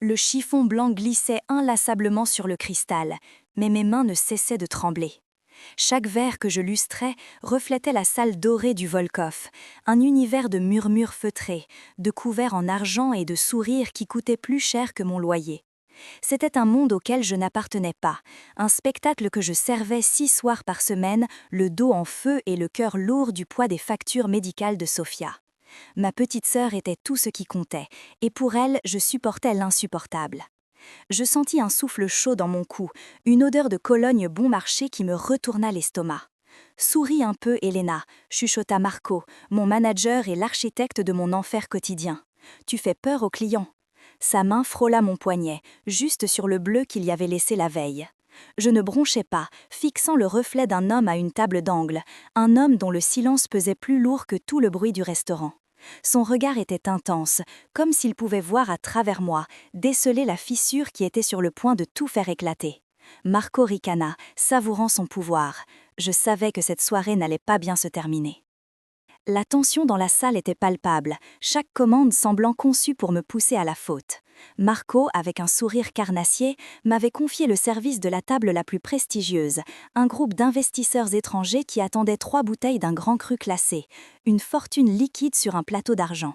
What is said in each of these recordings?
Le chiffon blanc glissait inlassablement sur le cristal, mais mes mains ne cessaient de trembler. Chaque verre que je lustrais reflétait la salle dorée du Volkov, un univers de murmures feutrés, de couverts en argent et de sourires qui coûtaient plus cher que mon loyer. C'était un monde auquel je n'appartenais pas, un spectacle que je servais 6 soirs par semaine, le dos en feu et le cœur lourd du poids des factures médicales de Sofia. Ma petite sœur était tout ce qui comptait, et pour elle, je supportais l'insupportable. Je sentis un souffle chaud dans mon cou, une odeur de Cologne bon marché qui me retourna l'estomac. Souris un peu, Elena, chuchota Marco, mon manager et l'architecte de mon enfer quotidien. Tu fais peur aux clients. Sa main frôla mon poignet, juste sur le bleu qu'il y avait laissé la veille. Je ne bronchais pas, fixant le reflet d'un homme à une table d'angle, un homme dont le silence pesait plus lourd que tout le bruit du restaurant. Son regard était intense, comme s'il pouvait voir à travers moi, déceler la fissure qui était sur le point de tout faire éclater. Marco ricana, savourant son pouvoir. Je savais que cette soirée n'allait pas bien se terminer. La tension dans la salle était palpable, chaque commande semblant conçue pour me pousser à la faute. Marco, avec un sourire carnassier, m'avait confié le service de la table la plus prestigieuse, un groupe d'investisseurs étrangers qui attendaient 3 bouteilles d'un grand cru classé, une fortune liquide sur un plateau d'argent.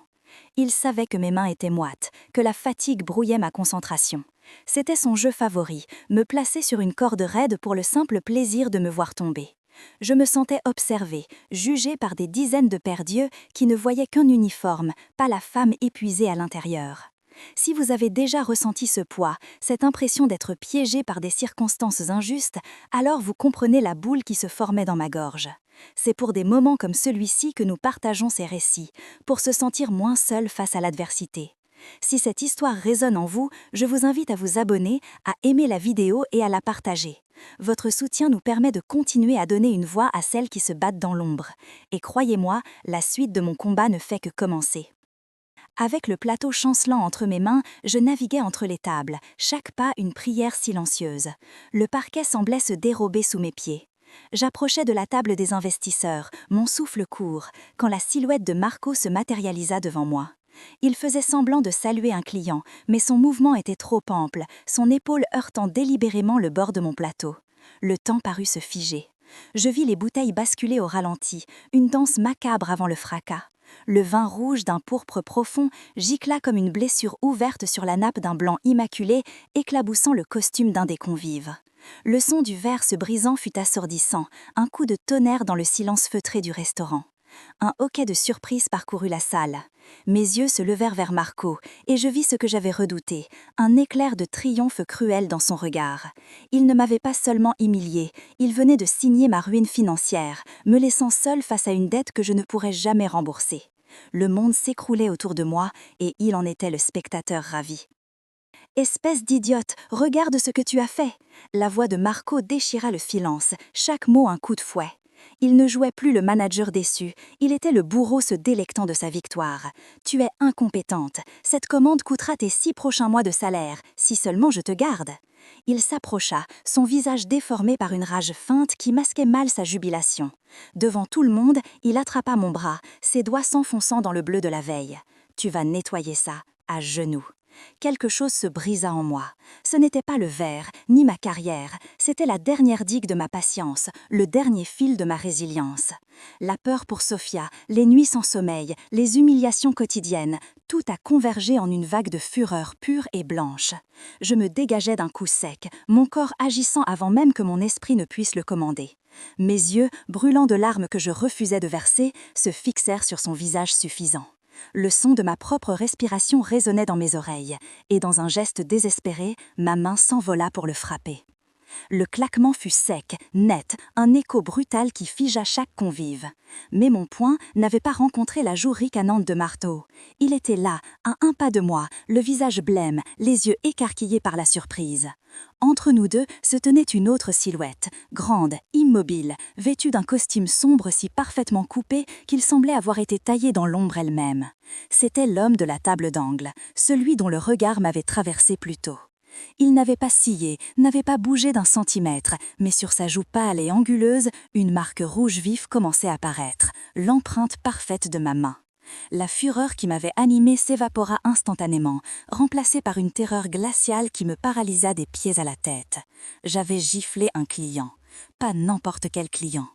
Il savait que mes mains étaient moites, que la fatigue brouillait ma concentration. C'était son jeu favori, me placer sur une corde raide pour le simple plaisir de me voir tomber. Je me sentais observée, jugée par des dizaines de pères dieux qui ne voyaient qu'un uniforme, pas la femme épuisée à l'intérieur. Si vous avez déjà ressenti ce poids, cette impression d'être piégée par des circonstances injustes, alors vous comprenez la boule qui se formait dans ma gorge. C'est pour des moments comme celui-ci que nous partageons ces récits, pour se sentir moins seul face à l'adversité. Si cette histoire résonne en vous, je vous invite à vous abonner, à aimer la vidéo et à la partager. Votre soutien nous permet de continuer à donner une voix à celles qui se battent dans l'ombre. Et croyez-moi, la suite de mon combat ne fait que commencer. Avec le plateau chancelant entre mes mains, je naviguais entre les tables, chaque pas une prière silencieuse. Le parquet semblait se dérober sous mes pieds. J'approchais de la table des investisseurs, mon souffle court, quand la silhouette de Marco se matérialisa devant moi. Il faisait semblant de saluer un client, mais son mouvement était trop ample, son épaule heurtant délibérément le bord de mon plateau. Le temps parut se figer. Je vis les bouteilles basculer au ralenti, une danse macabre avant le fracas. Le vin rouge d'un pourpre profond gicla comme une blessure ouverte sur la nappe d'un blanc immaculé, éclaboussant le costume d'un des convives. Le son du verre se brisant fut assourdissant, un coup de tonnerre dans le silence feutré du restaurant. Un hoquet de surprise parcourut la salle. Mes yeux se levèrent vers Marco, et je vis ce que j'avais redouté, un éclair de triomphe cruel dans son regard. Il ne m'avait pas seulement humilié, il venait de signer ma ruine financière, me laissant seule face à une dette que je ne pourrais jamais rembourser. Le monde s'écroulait autour de moi, et il en était le spectateur ravi. « Espèce d'idiote, regarde ce que tu as fait !» La voix de Marco déchira le silence, chaque mot un coup de fouet. Il ne jouait plus le manager déçu, il était le bourreau se délectant de sa victoire. « Tu es incompétente, cette commande coûtera tes 6 prochains mois de salaire, si seulement je te garde. » Il s'approcha, son visage déformé par une rage feinte qui masquait mal sa jubilation. Devant tout le monde, il attrapa mon bras, ses doigts s'enfonçant dans le bleu de la veille. « Tu vas nettoyer ça, à genoux. » Quelque chose se brisa en moi. Ce n'était pas le verre, ni ma carrière, c'était la dernière digue de ma patience, le dernier fil de ma résilience. La peur pour Sofia, les nuits sans sommeil, les humiliations quotidiennes, tout a convergé en une vague de fureur pure et blanche. Je me dégageais d'un coup sec, mon corps agissant avant même que mon esprit ne puisse le commander. Mes yeux, brûlants de larmes que je refusais de verser, se fixèrent sur son visage suffisant. Le son de ma propre respiration résonnait dans mes oreilles, et dans un geste désespéré, ma main s'envola pour le frapper. Le claquement fut sec, net, un écho brutal qui figea chaque convive. Mais mon poing n'avait pas rencontré la joue ricanante de Marco. Il était là, à un pas de moi, le visage blême, les yeux écarquillés par la surprise. Entre nous deux se tenait une autre silhouette, grande, immobile, vêtue d'un costume sombre si parfaitement coupé qu'il semblait avoir été taillé dans l'ombre elle-même. C'était l'homme de la table d'angle, celui dont le regard m'avait traversé plus tôt. Il n'avait pas scié, n'avait pas bougé d'un centimètre, mais sur sa joue pâle et anguleuse, une marque rouge vif commençait à apparaître, l'empreinte parfaite de ma main. La fureur qui m'avait animée s'évapora instantanément, remplacée par une terreur glaciale qui me paralysa des pieds à la tête. J'avais giflé un client. Pas n'importe quel client.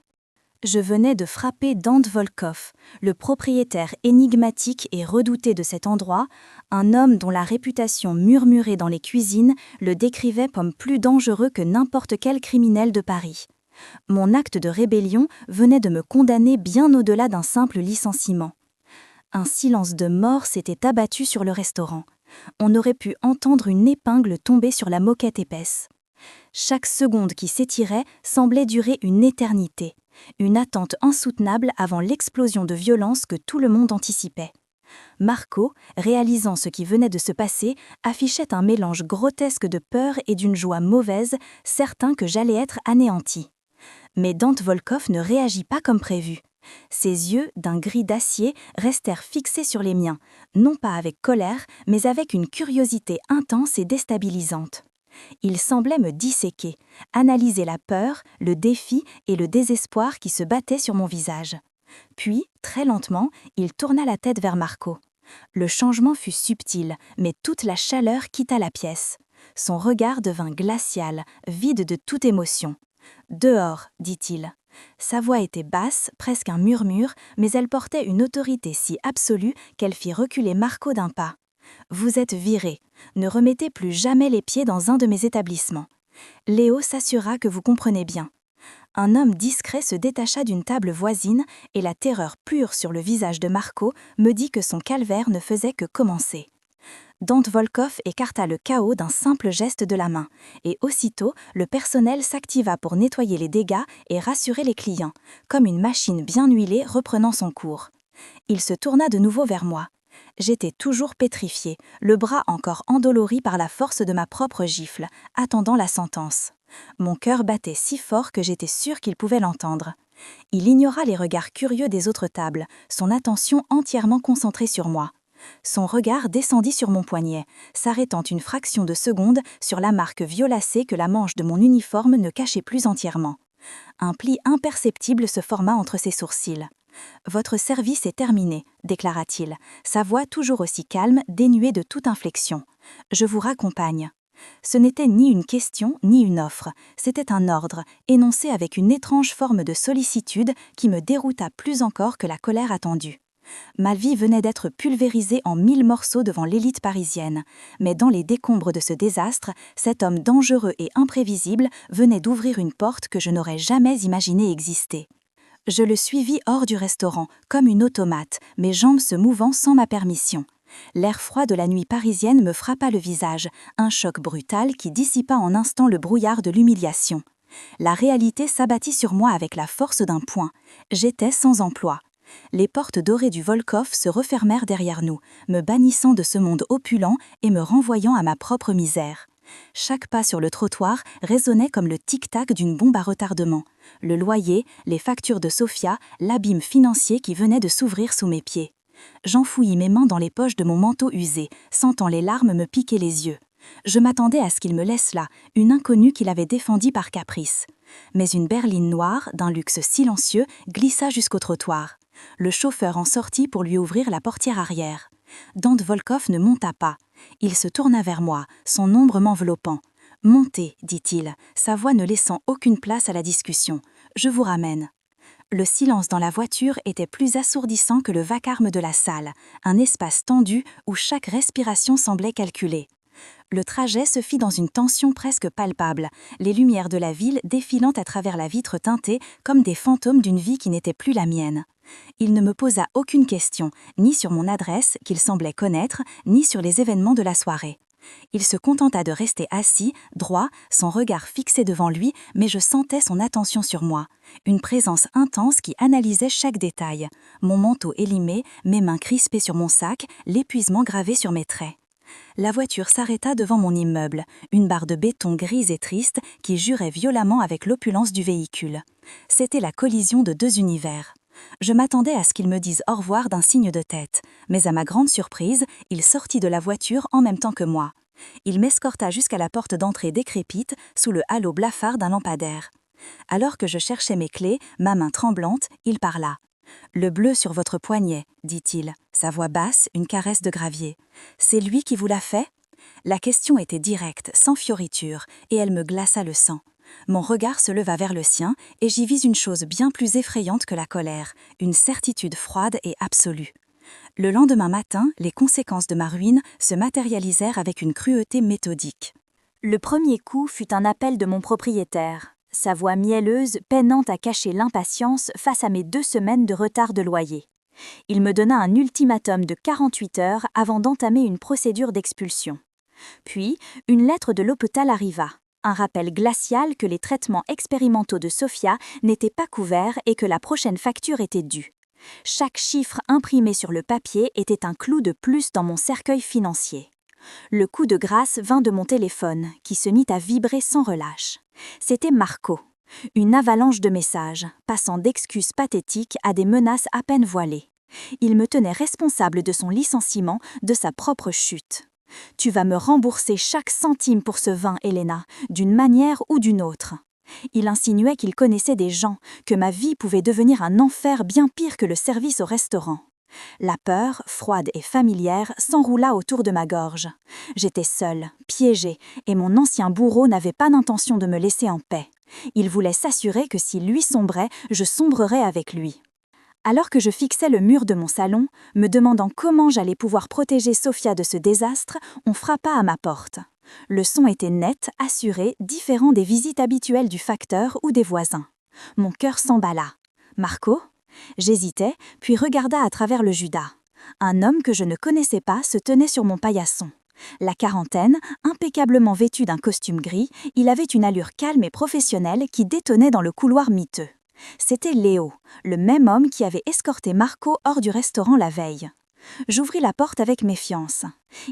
Je venais de frapper Dante Volkov, le propriétaire énigmatique et redouté de cet endroit, un homme dont la réputation murmurée dans les cuisines le décrivait comme plus dangereux que n'importe quel criminel de Paris. Mon acte de rébellion venait de me condamner bien au-delà d'un simple licenciement. Un silence de mort s'était abattu sur le restaurant. On aurait pu entendre une épingle tomber sur la moquette épaisse. Chaque seconde qui s'étirait semblait durer une éternité, une attente insoutenable avant l'explosion de violence que tout le monde anticipait. Marco, réalisant ce qui venait de se passer, affichait un mélange grotesque de peur et d'une joie mauvaise, certain que j'allais être anéanti. Mais Dante Volkov ne réagit pas comme prévu. Ses yeux, d'un gris d'acier, restèrent fixés sur les miens, non pas avec colère, mais avec une curiosité intense et déstabilisante. Il semblait me disséquer, analyser la peur, le défi et le désespoir qui se battaient sur mon visage. Puis, très lentement, il tourna la tête vers Marco. Le changement fut subtil, mais toute la chaleur quitta la pièce. Son regard devint glacial, vide de toute émotion. « Dehors », dit-il. Sa voix était basse, presque un murmure, mais elle portait une autorité si absolue qu'elle fit reculer Marco d'un pas. « Vous êtes viré. Ne remettez plus jamais les pieds dans un de mes établissements. Léo s'assura que vous comprenez bien. » Un homme discret se détacha d'une table voisine et la terreur pure sur le visage de Marco me dit que son calvaire ne faisait que commencer. Dante Volkov écarta le chaos d'un simple geste de la main, et aussitôt, le personnel s'activa pour nettoyer les dégâts et rassurer les clients, comme une machine bien huilée reprenant son cours. Il se tourna de nouveau vers moi. J'étais toujours pétrifié, le bras encore endolori par la force de ma propre gifle, attendant la sentence. Mon cœur battait si fort que j'étais sûre qu'il pouvait l'entendre. Il ignora les regards curieux des autres tables, son attention entièrement concentrée sur moi. Son regard descendit sur mon poignet, s'arrêtant une fraction de seconde sur la marque violacée que la manche de mon uniforme ne cachait plus entièrement. Un pli imperceptible se forma entre ses sourcils. « Votre service est terminé », déclara-t-il, sa voix toujours aussi calme, dénuée de toute inflexion. « Je vous raccompagne. » Ce n'était ni une question ni une offre, c'était un ordre, énoncé avec une étrange forme de sollicitude qui me dérouta plus encore que la colère attendue. Ma vie venait d'être pulvérisée en 1000 morceaux devant l'élite parisienne, mais dans les décombres de ce désastre, cet homme dangereux et imprévisible venait d'ouvrir une porte que je n'aurais jamais imaginé exister. Je le suivis hors du restaurant, comme une automate, mes jambes se mouvant sans ma permission. L'air froid de la nuit parisienne me frappa le visage, un choc brutal qui dissipa en instant le brouillard de l'humiliation. La réalité s'abattit sur moi avec la force d'un poing. J'étais sans emploi. Les portes dorées du Volkov se refermèrent derrière nous, me bannissant de ce monde opulent et me renvoyant à ma propre misère. Chaque pas sur le trottoir résonnait comme le tic-tac d'une bombe à retardement. Le loyer, les factures de Sofia, l'abîme financier qui venait de s'ouvrir sous mes pieds. J'enfouis mes mains dans les poches de mon manteau usé, sentant les larmes me piquer les yeux. Je m'attendais à ce qu'il me laisse là, une inconnue qu'il avait défendie par caprice. Mais une berline noire, d'un luxe silencieux, glissa jusqu'au trottoir. Le chauffeur en sortit pour lui ouvrir la portière arrière. Dante Volkov ne monta pas. Il se tourna vers moi, son ombre m'enveloppant. « Montez », dit-il, sa voix ne laissant aucune place à la discussion. « Je vous ramène. » Le silence dans la voiture était plus assourdissant que le vacarme de la salle, un espace tendu où chaque respiration semblait calculée. Le trajet se fit dans une tension presque palpable, les lumières de la ville défilant à travers la vitre teintée comme des fantômes d'une vie qui n'était plus la mienne. Il ne me posa aucune question, ni sur mon adresse, qu'il semblait connaître, ni sur les événements de la soirée. Il se contenta de rester assis, droit, son regard fixé devant lui, mais je sentais son attention sur moi. Une présence intense qui analysait chaque détail. Mon manteau élimé, mes mains crispées sur mon sac, l'épuisement gravé sur mes traits. La voiture s'arrêta devant mon immeuble, une barre de béton grise et triste qui jurait violemment avec l'opulence du véhicule. C'était la collision de deux univers. Je m'attendais à ce qu'il me dise au revoir d'un signe de tête, mais à ma grande surprise, il sortit de la voiture en même temps que moi. Il m'escorta jusqu'à la porte d'entrée décrépite, sous le halo blafard d'un lampadaire. Alors que je cherchais mes clés, ma main tremblante, il parla. Le bleu sur votre poignet, dit-il, sa voix basse, une caresse de gravier. C'est lui qui vous l'a fait ? La question était directe, sans fioriture, et elle me glaça le sang. Mon regard se leva vers le sien, et j'y vis une chose bien plus effrayante que la colère, une certitude froide et absolue. Le lendemain matin, les conséquences de ma ruine se matérialisèrent avec une cruauté méthodique. Le premier coup fut un appel de mon propriétaire, sa voix mielleuse peinant à cacher l'impatience face à mes 2 semaines de retard de loyer. Il me donna un ultimatum de 48 heures avant d'entamer une procédure d'expulsion. Puis, une lettre de l'hôpital arriva, un rappel glacial que les traitements expérimentaux de Sophia n'étaient pas couverts et que la prochaine facture était due. Chaque chiffre imprimé sur le papier était un clou de plus dans mon cercueil financier. Le coup de grâce vint de mon téléphone, qui se mit à vibrer sans relâche. C'était Marco. Une avalanche de messages, passant d'excuses pathétiques à des menaces à peine voilées. Il me tenait responsable de son licenciement, de sa propre chute. « Tu vas me rembourser chaque centime pour ce vin, Helena, d'une manière ou d'une autre. » Il insinuait qu'il connaissait des gens, que ma vie pouvait devenir un enfer bien pire que le service au restaurant. La peur, froide et familière, s'enroula autour de ma gorge. J'étais seule, piégée, et mon ancien bourreau n'avait pas l'intention de me laisser en paix. Il voulait s'assurer que si lui sombrait, je sombrerais avec lui. Alors que je fixais le mur de mon salon, me demandant comment j'allais pouvoir protéger Sophia de ce désastre, on frappa à ma porte. Le son était net, assuré, différent des visites habituelles du facteur ou des voisins. Mon cœur s'emballa. « Marco ?» J'hésitais, puis regarda à travers le judas. Un homme que je ne connaissais pas se tenait sur mon paillasson. La quarantaine, impeccablement vêtu d'un costume gris, il avait une allure calme et professionnelle qui détonnait dans le couloir miteux. C'était Léo, le même homme qui avait escorté Marco hors du restaurant la veille. J'ouvris la porte avec méfiance.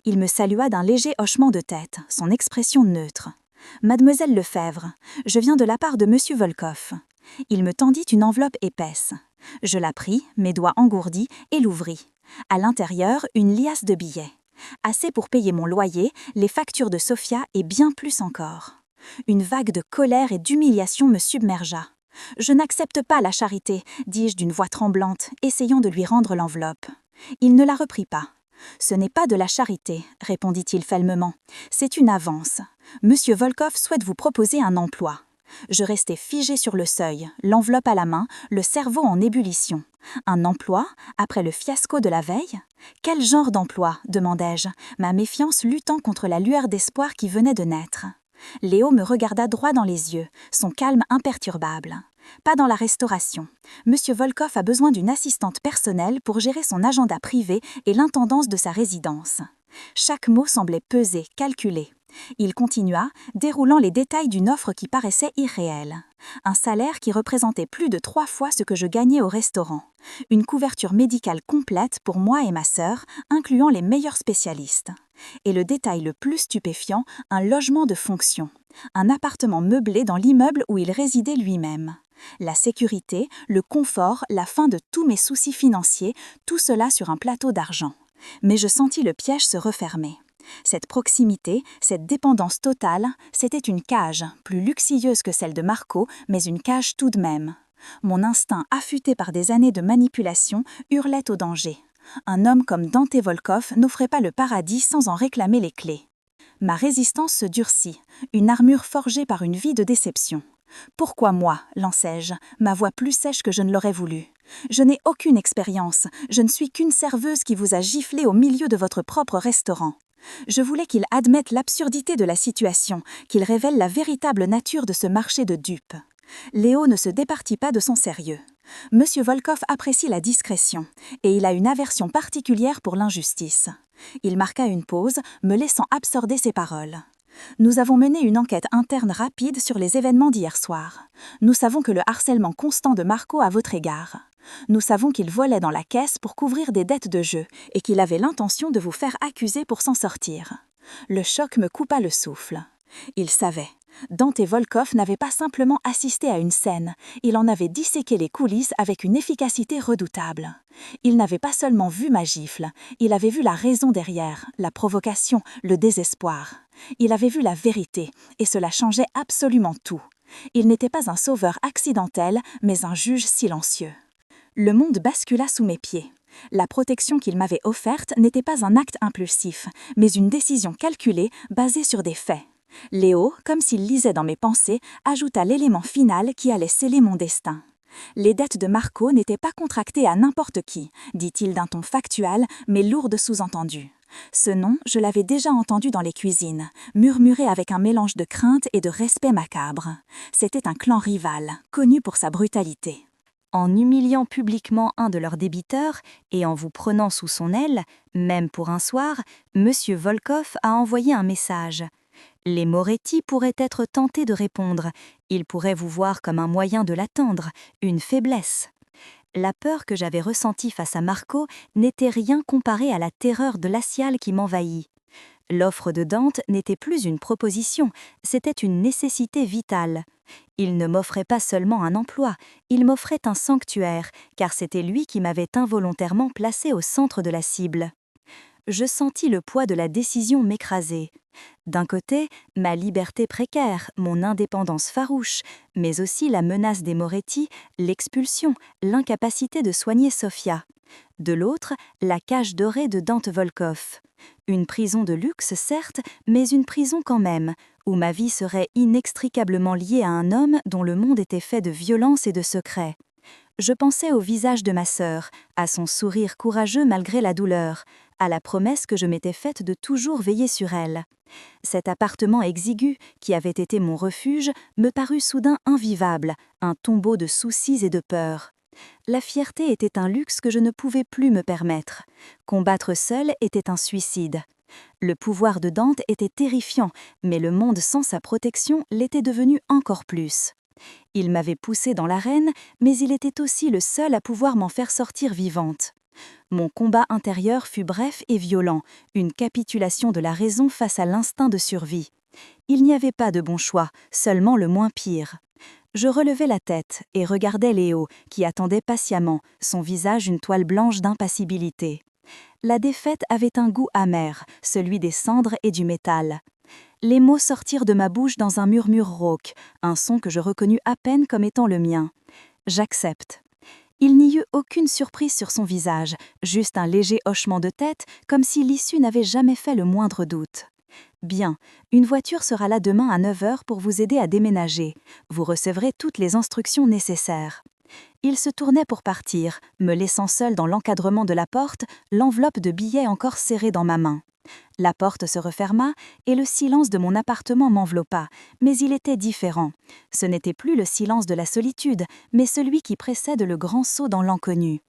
Il me salua d'un léger hochement de tête, son expression neutre. « Mademoiselle Lefebvre, je viens de la part de Monsieur Volkoff. » Il me tendit une enveloppe épaisse. Je la pris, mes doigts engourdis, et l'ouvris. À l'intérieur, une liasse de billets. Assez pour payer mon loyer, les factures de Sophia et bien plus encore. Une vague de colère et d'humiliation me submergea. « Je n'accepte pas la charité, dis-je d'une voix tremblante, essayant de lui rendre l'enveloppe. Il ne la reprit pas. « Ce n'est pas de la charité, répondit-il fermement. C'est une avance. Monsieur Volkoff souhaite vous proposer un emploi. » Je restai figée sur le seuil, l'enveloppe à la main, le cerveau en ébullition. Un emploi, après le fiasco de la veille ? Quel genre d'emploi ? Demandai-je, ma méfiance luttant contre la lueur d'espoir qui venait de naître. Léo me regarda droit dans les yeux, son calme imperturbable. Pas dans la restauration. Monsieur Volkoff a besoin d'une assistante personnelle pour gérer son agenda privé et l'intendance de sa résidence. Chaque mot semblait peser, calculé. Il continua, déroulant les détails d'une offre qui paraissait irréelle. Un salaire qui représentait plus de 3 fois ce que je gagnais au restaurant. Une couverture médicale complète pour moi et ma sœur, incluant les meilleurs spécialistes. Et le détail le plus stupéfiant, un logement de fonction. Un appartement meublé dans l'immeuble où il résidait lui-même. La sécurité, le confort, la fin de tous mes soucis financiers, tout cela sur un plateau d'argent. Mais je sentis le piège se refermer. Cette proximité, cette dépendance totale, c'était une cage, plus luxueuse que celle de Marco, mais une cage tout de même. Mon instinct, affûté par des années de manipulation, hurlait au danger. Un homme comme Dante Volkoff n'offrait pas le paradis sans en réclamer les clés. Ma résistance se durcit, une armure forgée par une vie de déception. « Pourquoi moi ?» lançai-je, ma voix plus sèche que je ne l'aurais voulu. « Je n'ai aucune expérience, je ne suis qu'une serveuse qui vous a giflé au milieu de votre propre restaurant. » Je voulais qu'il admette l'absurdité de la situation, qu'il révèle la véritable nature de ce marché de dupes. Léo ne se départit pas de son sérieux. Monsieur Volkoff apprécie la discrétion, et il a une aversion particulière pour l'injustice. Il marqua une pause, me laissant absorber ses paroles. Nous avons mené une enquête interne rapide sur les événements d'hier soir. Nous savons que le harcèlement constant de Marco à votre égard. Nous savons qu'il volait dans la caisse pour couvrir des dettes de jeu et qu'il avait l'intention de vous faire accuser pour s'en sortir. Le choc me coupa le souffle. Il savait. Dante Volkoff n'avait pas simplement assisté à une scène, il en avait disséqué les coulisses avec une efficacité redoutable. Il n'avait pas seulement vu ma gifle, il avait vu la raison derrière, la provocation, le désespoir. Il avait vu la vérité, et cela changeait absolument tout. Il n'était pas un sauveur accidentel, mais un juge silencieux. Le monde bascula sous mes pieds. La protection qu'il m'avait offerte n'était pas un acte impulsif, mais une décision calculée basée sur des faits. Léo, comme s'il lisait dans mes pensées, ajouta l'élément final qui allait sceller mon destin. Les dettes de Marco n'étaient pas contractées à n'importe qui, dit-il d'un ton factuel, mais lourd de sous-entendus. Ce nom, je l'avais déjà entendu dans les cuisines, murmuré avec un mélange de crainte et de respect macabre. C'était un clan rival, connu pour sa brutalité. En humiliant publiquement un de leurs débiteurs et en vous prenant sous son aile, même pour un soir, M. Volkov a envoyé un message. Les Moretti pourraient être tentés de répondre. Ils pourraient vous voir comme un moyen de l'attendre, une faiblesse. La peur que j'avais ressentie face à Marco n'était rien comparée à la terreur glaciale qui m'envahit. L'offre de Dante n'était plus une proposition, c'était une nécessité vitale. Il ne m'offrait pas seulement un emploi, il m'offrait un sanctuaire, car c'était lui qui m'avait involontairement placé au centre de la cible. Je sentis le poids de la décision m'écraser. D'un côté, ma liberté précaire, mon indépendance farouche, mais aussi la menace des Moretti, l'expulsion, l'incapacité de soigner Sofia. De l'autre, la cage dorée de Dante Volkov. Une prison de luxe, certes, mais une prison quand même, où ma vie serait inextricablement liée à un homme dont le monde était fait de violence et de secrets. Je pensais au visage de ma sœur, à son sourire courageux malgré la douleur, à la promesse que je m'étais faite de toujours veiller sur elle. Cet appartement exigu, qui avait été mon refuge, me parut soudain invivable, un tombeau de soucis et de peurs. La fierté était un luxe que je ne pouvais plus me permettre. Combattre seul était un suicide. Le pouvoir de Dante était terrifiant, mais le monde sans sa protection l'était devenu encore plus. Il m'avait poussée dans l'arène, mais il était aussi le seul à pouvoir m'en faire sortir vivante. Mon combat intérieur fut bref et violent, une capitulation de la raison face à l'instinct de survie. Il n'y avait pas de bon choix, seulement le moins pire. Je relevai la tête et regardai Léo, qui attendait patiemment, son visage une toile blanche d'impassibilité. La défaite avait un goût amer, celui des cendres et du métal. Les mots sortirent de ma bouche dans un murmure rauque, un son que je reconnus à peine comme étant le mien. J'accepte. Il n'y eut aucune surprise sur son visage, juste un léger hochement de tête, comme si l'issue n'avait jamais fait le moindre doute. Bien, une voiture sera là demain à 9h pour vous aider à déménager. Vous recevrez toutes les instructions nécessaires. Il se tournait pour partir, me laissant seule dans l'encadrement de la porte, l'enveloppe de billets encore serrée dans ma main. La porte se referma et le silence de mon appartement m'enveloppa, mais il était différent. Ce n'était plus le silence de la solitude, mais celui qui précède le grand saut dans l'inconnu.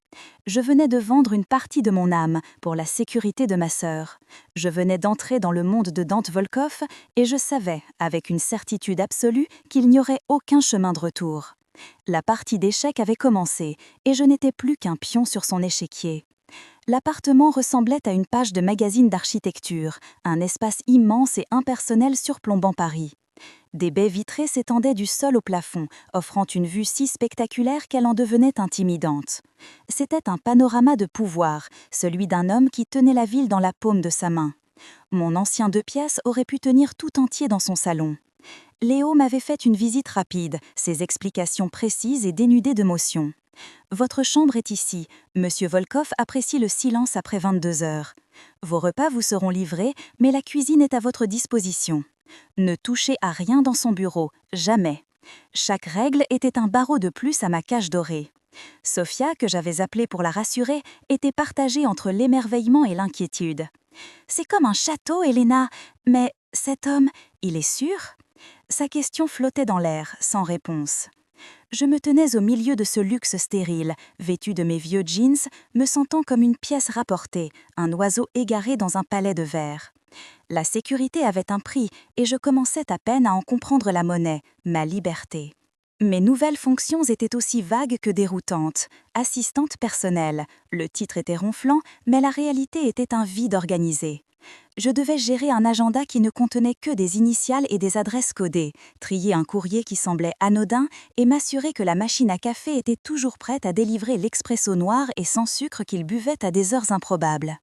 Je venais de vendre une partie de mon âme pour la sécurité de ma sœur. Je venais d'entrer dans le monde de Dante Volkov et je savais, avec une certitude absolue, qu'il n'y aurait aucun chemin de retour. La partie d'échecs avait commencé et je n'étais plus qu'un pion sur son échiquier. L'appartement ressemblait à une page de magazine d'architecture, un espace immense et impersonnel surplombant Paris. Des baies vitrées s'étendaient du sol au plafond, offrant une vue si spectaculaire qu'elle en devenait intimidante. C'était un panorama de pouvoir, celui d'un homme qui tenait la ville dans la paume de sa main. Mon ancien 2 pièces aurait pu tenir tout entier dans son salon. Léo m'avait fait une visite rapide, ses explications précises et dénudées de motion. « Votre chambre est ici. Monsieur Volkov apprécie le silence après 22 heures. Vos repas vous seront livrés, mais la cuisine est à votre disposition. Ne touchez à rien dans son bureau, jamais. Chaque règle était un barreau de plus à ma cage dorée. Sofia, que j'avais appelée pour la rassurer, était partagée entre l'émerveillement et l'inquiétude. « C'est comme un château, Elena. Mais cet homme, il est sûr ?» Sa question flottait dans l'air, sans réponse. Je me tenais au milieu de ce luxe stérile, vêtu de mes vieux jeans, me sentant comme une pièce rapportée, un oiseau égaré dans un palais de verre. La sécurité avait un prix et je commençais à peine à en comprendre la monnaie, ma liberté. Mes nouvelles fonctions étaient aussi vagues que déroutantes. Assistante personnelle, le titre était ronflant, mais la réalité était un vide organisé. Je devais gérer un agenda qui ne contenait que des initiales et des adresses codées, trier un courrier qui semblait anodin et m'assurer que la machine à café était toujours prête à délivrer l'expresso noir et sans sucre qu'il buvait à des heures improbables.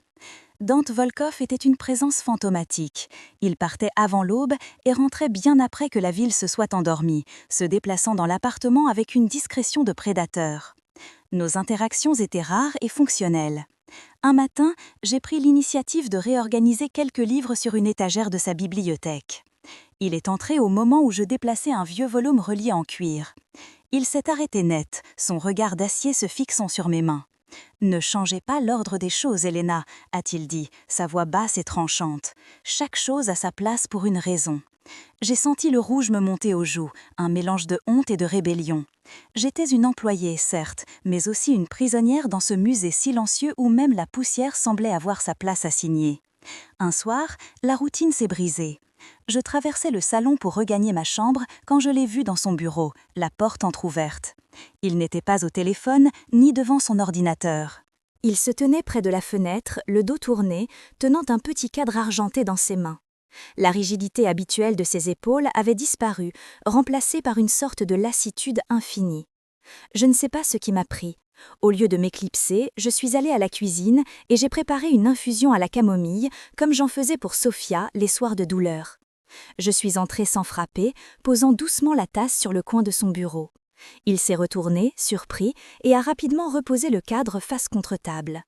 Dante Volkov était une présence fantomatique. Il partait avant l'aube et rentrait bien après que la ville se soit endormie, se déplaçant dans l'appartement avec une discrétion de prédateur. Nos interactions étaient rares et fonctionnelles. Un matin, j'ai pris l'initiative de réorganiser quelques livres sur une étagère de sa bibliothèque. Il est entré au moment où je déplaçais un vieux volume relié en cuir. Il s'est arrêté net, son regard d'acier se fixant sur mes mains. « Ne changez pas l'ordre des choses, Helena », a-t-il dit, sa voix basse et tranchante. « Chaque chose a sa place pour une raison. » J'ai senti le rouge me monter aux joues, un mélange de honte et de rébellion. J'étais une employée, certes, mais aussi une prisonnière dans ce musée silencieux où même la poussière semblait avoir sa place assignée. Un soir, la routine s'est brisée. Je traversais le salon pour regagner ma chambre quand je l'ai vu dans son bureau, la porte entr'ouverte. Il n'était pas au téléphone ni devant son ordinateur. Il se tenait près de la fenêtre, le dos tourné, tenant un petit cadre argenté dans ses mains. La rigidité habituelle de ses épaules avait disparu, remplacée par une sorte de lassitude infinie. Je ne sais pas ce qui m'a pris. Au lieu de m'éclipser, je suis allée à la cuisine et j'ai préparé une infusion à la camomille, comme j'en faisais pour Sophia les soirs de douleur. Je suis entrée sans frapper, posant doucement la tasse sur le coin de son bureau. Il s'est retourné, surpris, et a rapidement reposé le cadre face contre table.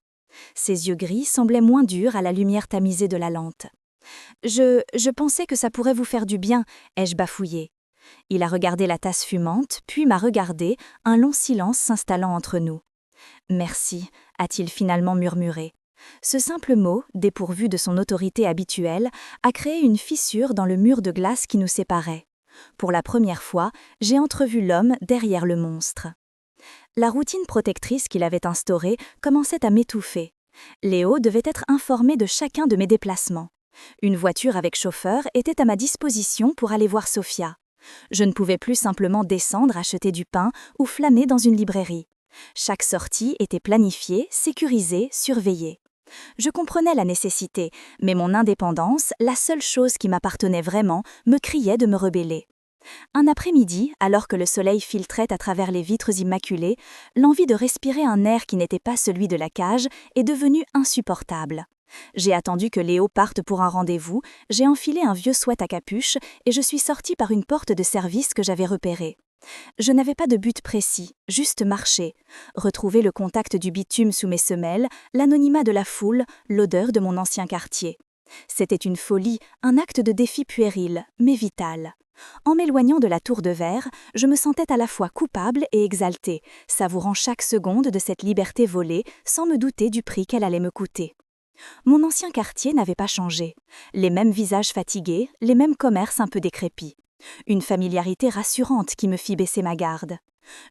Ses yeux gris semblaient moins durs à la lumière tamisée de la lampe. « Je pensais que ça pourrait vous faire du bien », ai-je bafouillé. Il a regardé la tasse fumante, puis m'a regardé, un long silence s'installant entre nous. « Merci », a-t-il finalement murmuré. Ce simple mot, dépourvu de son autorité habituelle, a créé une fissure dans le mur de glace qui nous séparait. Pour la première fois, j'ai entrevu l'homme derrière le monstre. La routine protectrice qu'il avait instaurée commençait à m'étouffer. Léo devait être informé de chacun de mes déplacements. Une voiture avec chauffeur était à ma disposition pour aller voir Sophia. Je ne pouvais plus simplement descendre acheter du pain ou flâner dans une librairie. Chaque sortie était planifiée, sécurisée, surveillée. Je comprenais la nécessité, mais mon indépendance, la seule chose qui m'appartenait vraiment, me criait de me rebeller. Un après-midi, alors que le soleil filtrait à travers les vitres immaculées, l'envie de respirer un air qui n'était pas celui de la cage est devenue insupportable. J'ai attendu que Léo parte pour un rendez-vous, j'ai enfilé un vieux sweat à capuche et je suis sortie par une porte de service que j'avais repérée. Je n'avais pas de but précis, juste marcher, retrouver le contact du bitume sous mes semelles, l'anonymat de la foule, l'odeur de mon ancien quartier. C'était une folie, un acte de défi puéril, mais vital. En m'éloignant de la tour de verre, je me sentais à la fois coupable et exaltée, savourant chaque seconde de cette liberté volée sans me douter du prix qu'elle allait me coûter. Mon ancien quartier n'avait pas changé. Les mêmes visages fatigués, les mêmes commerces un peu décrépits. Une familiarité rassurante qui me fit baisser ma garde.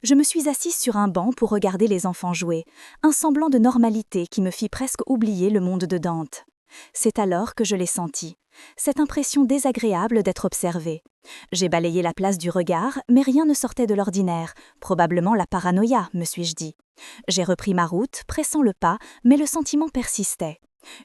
Je me suis assise sur un banc pour regarder les enfants jouer, un semblant de normalité qui me fit presque oublier le monde de Dante. C'est alors que je l'ai senti, cette impression désagréable d'être observée. J'ai balayé la place du regard, mais rien ne sortait de l'ordinaire, probablement la paranoïa, me suis-je dit. J'ai repris ma route, pressant le pas, mais le sentiment persistait.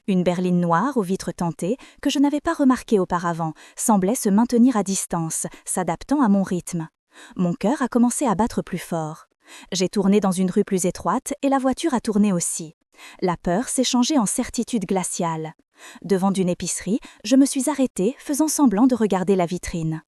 Une berline noire aux vitres teintées, que je n'avais pas remarquée auparavant, semblait se maintenir à distance, s'adaptant à mon rythme. Mon cœur a commencé à battre plus fort. J'ai tourné dans une rue plus étroite et la voiture a tourné aussi. La peur s'est changée en certitude glaciale. Devant une épicerie, je me suis arrêtée, faisant semblant de regarder la vitrine.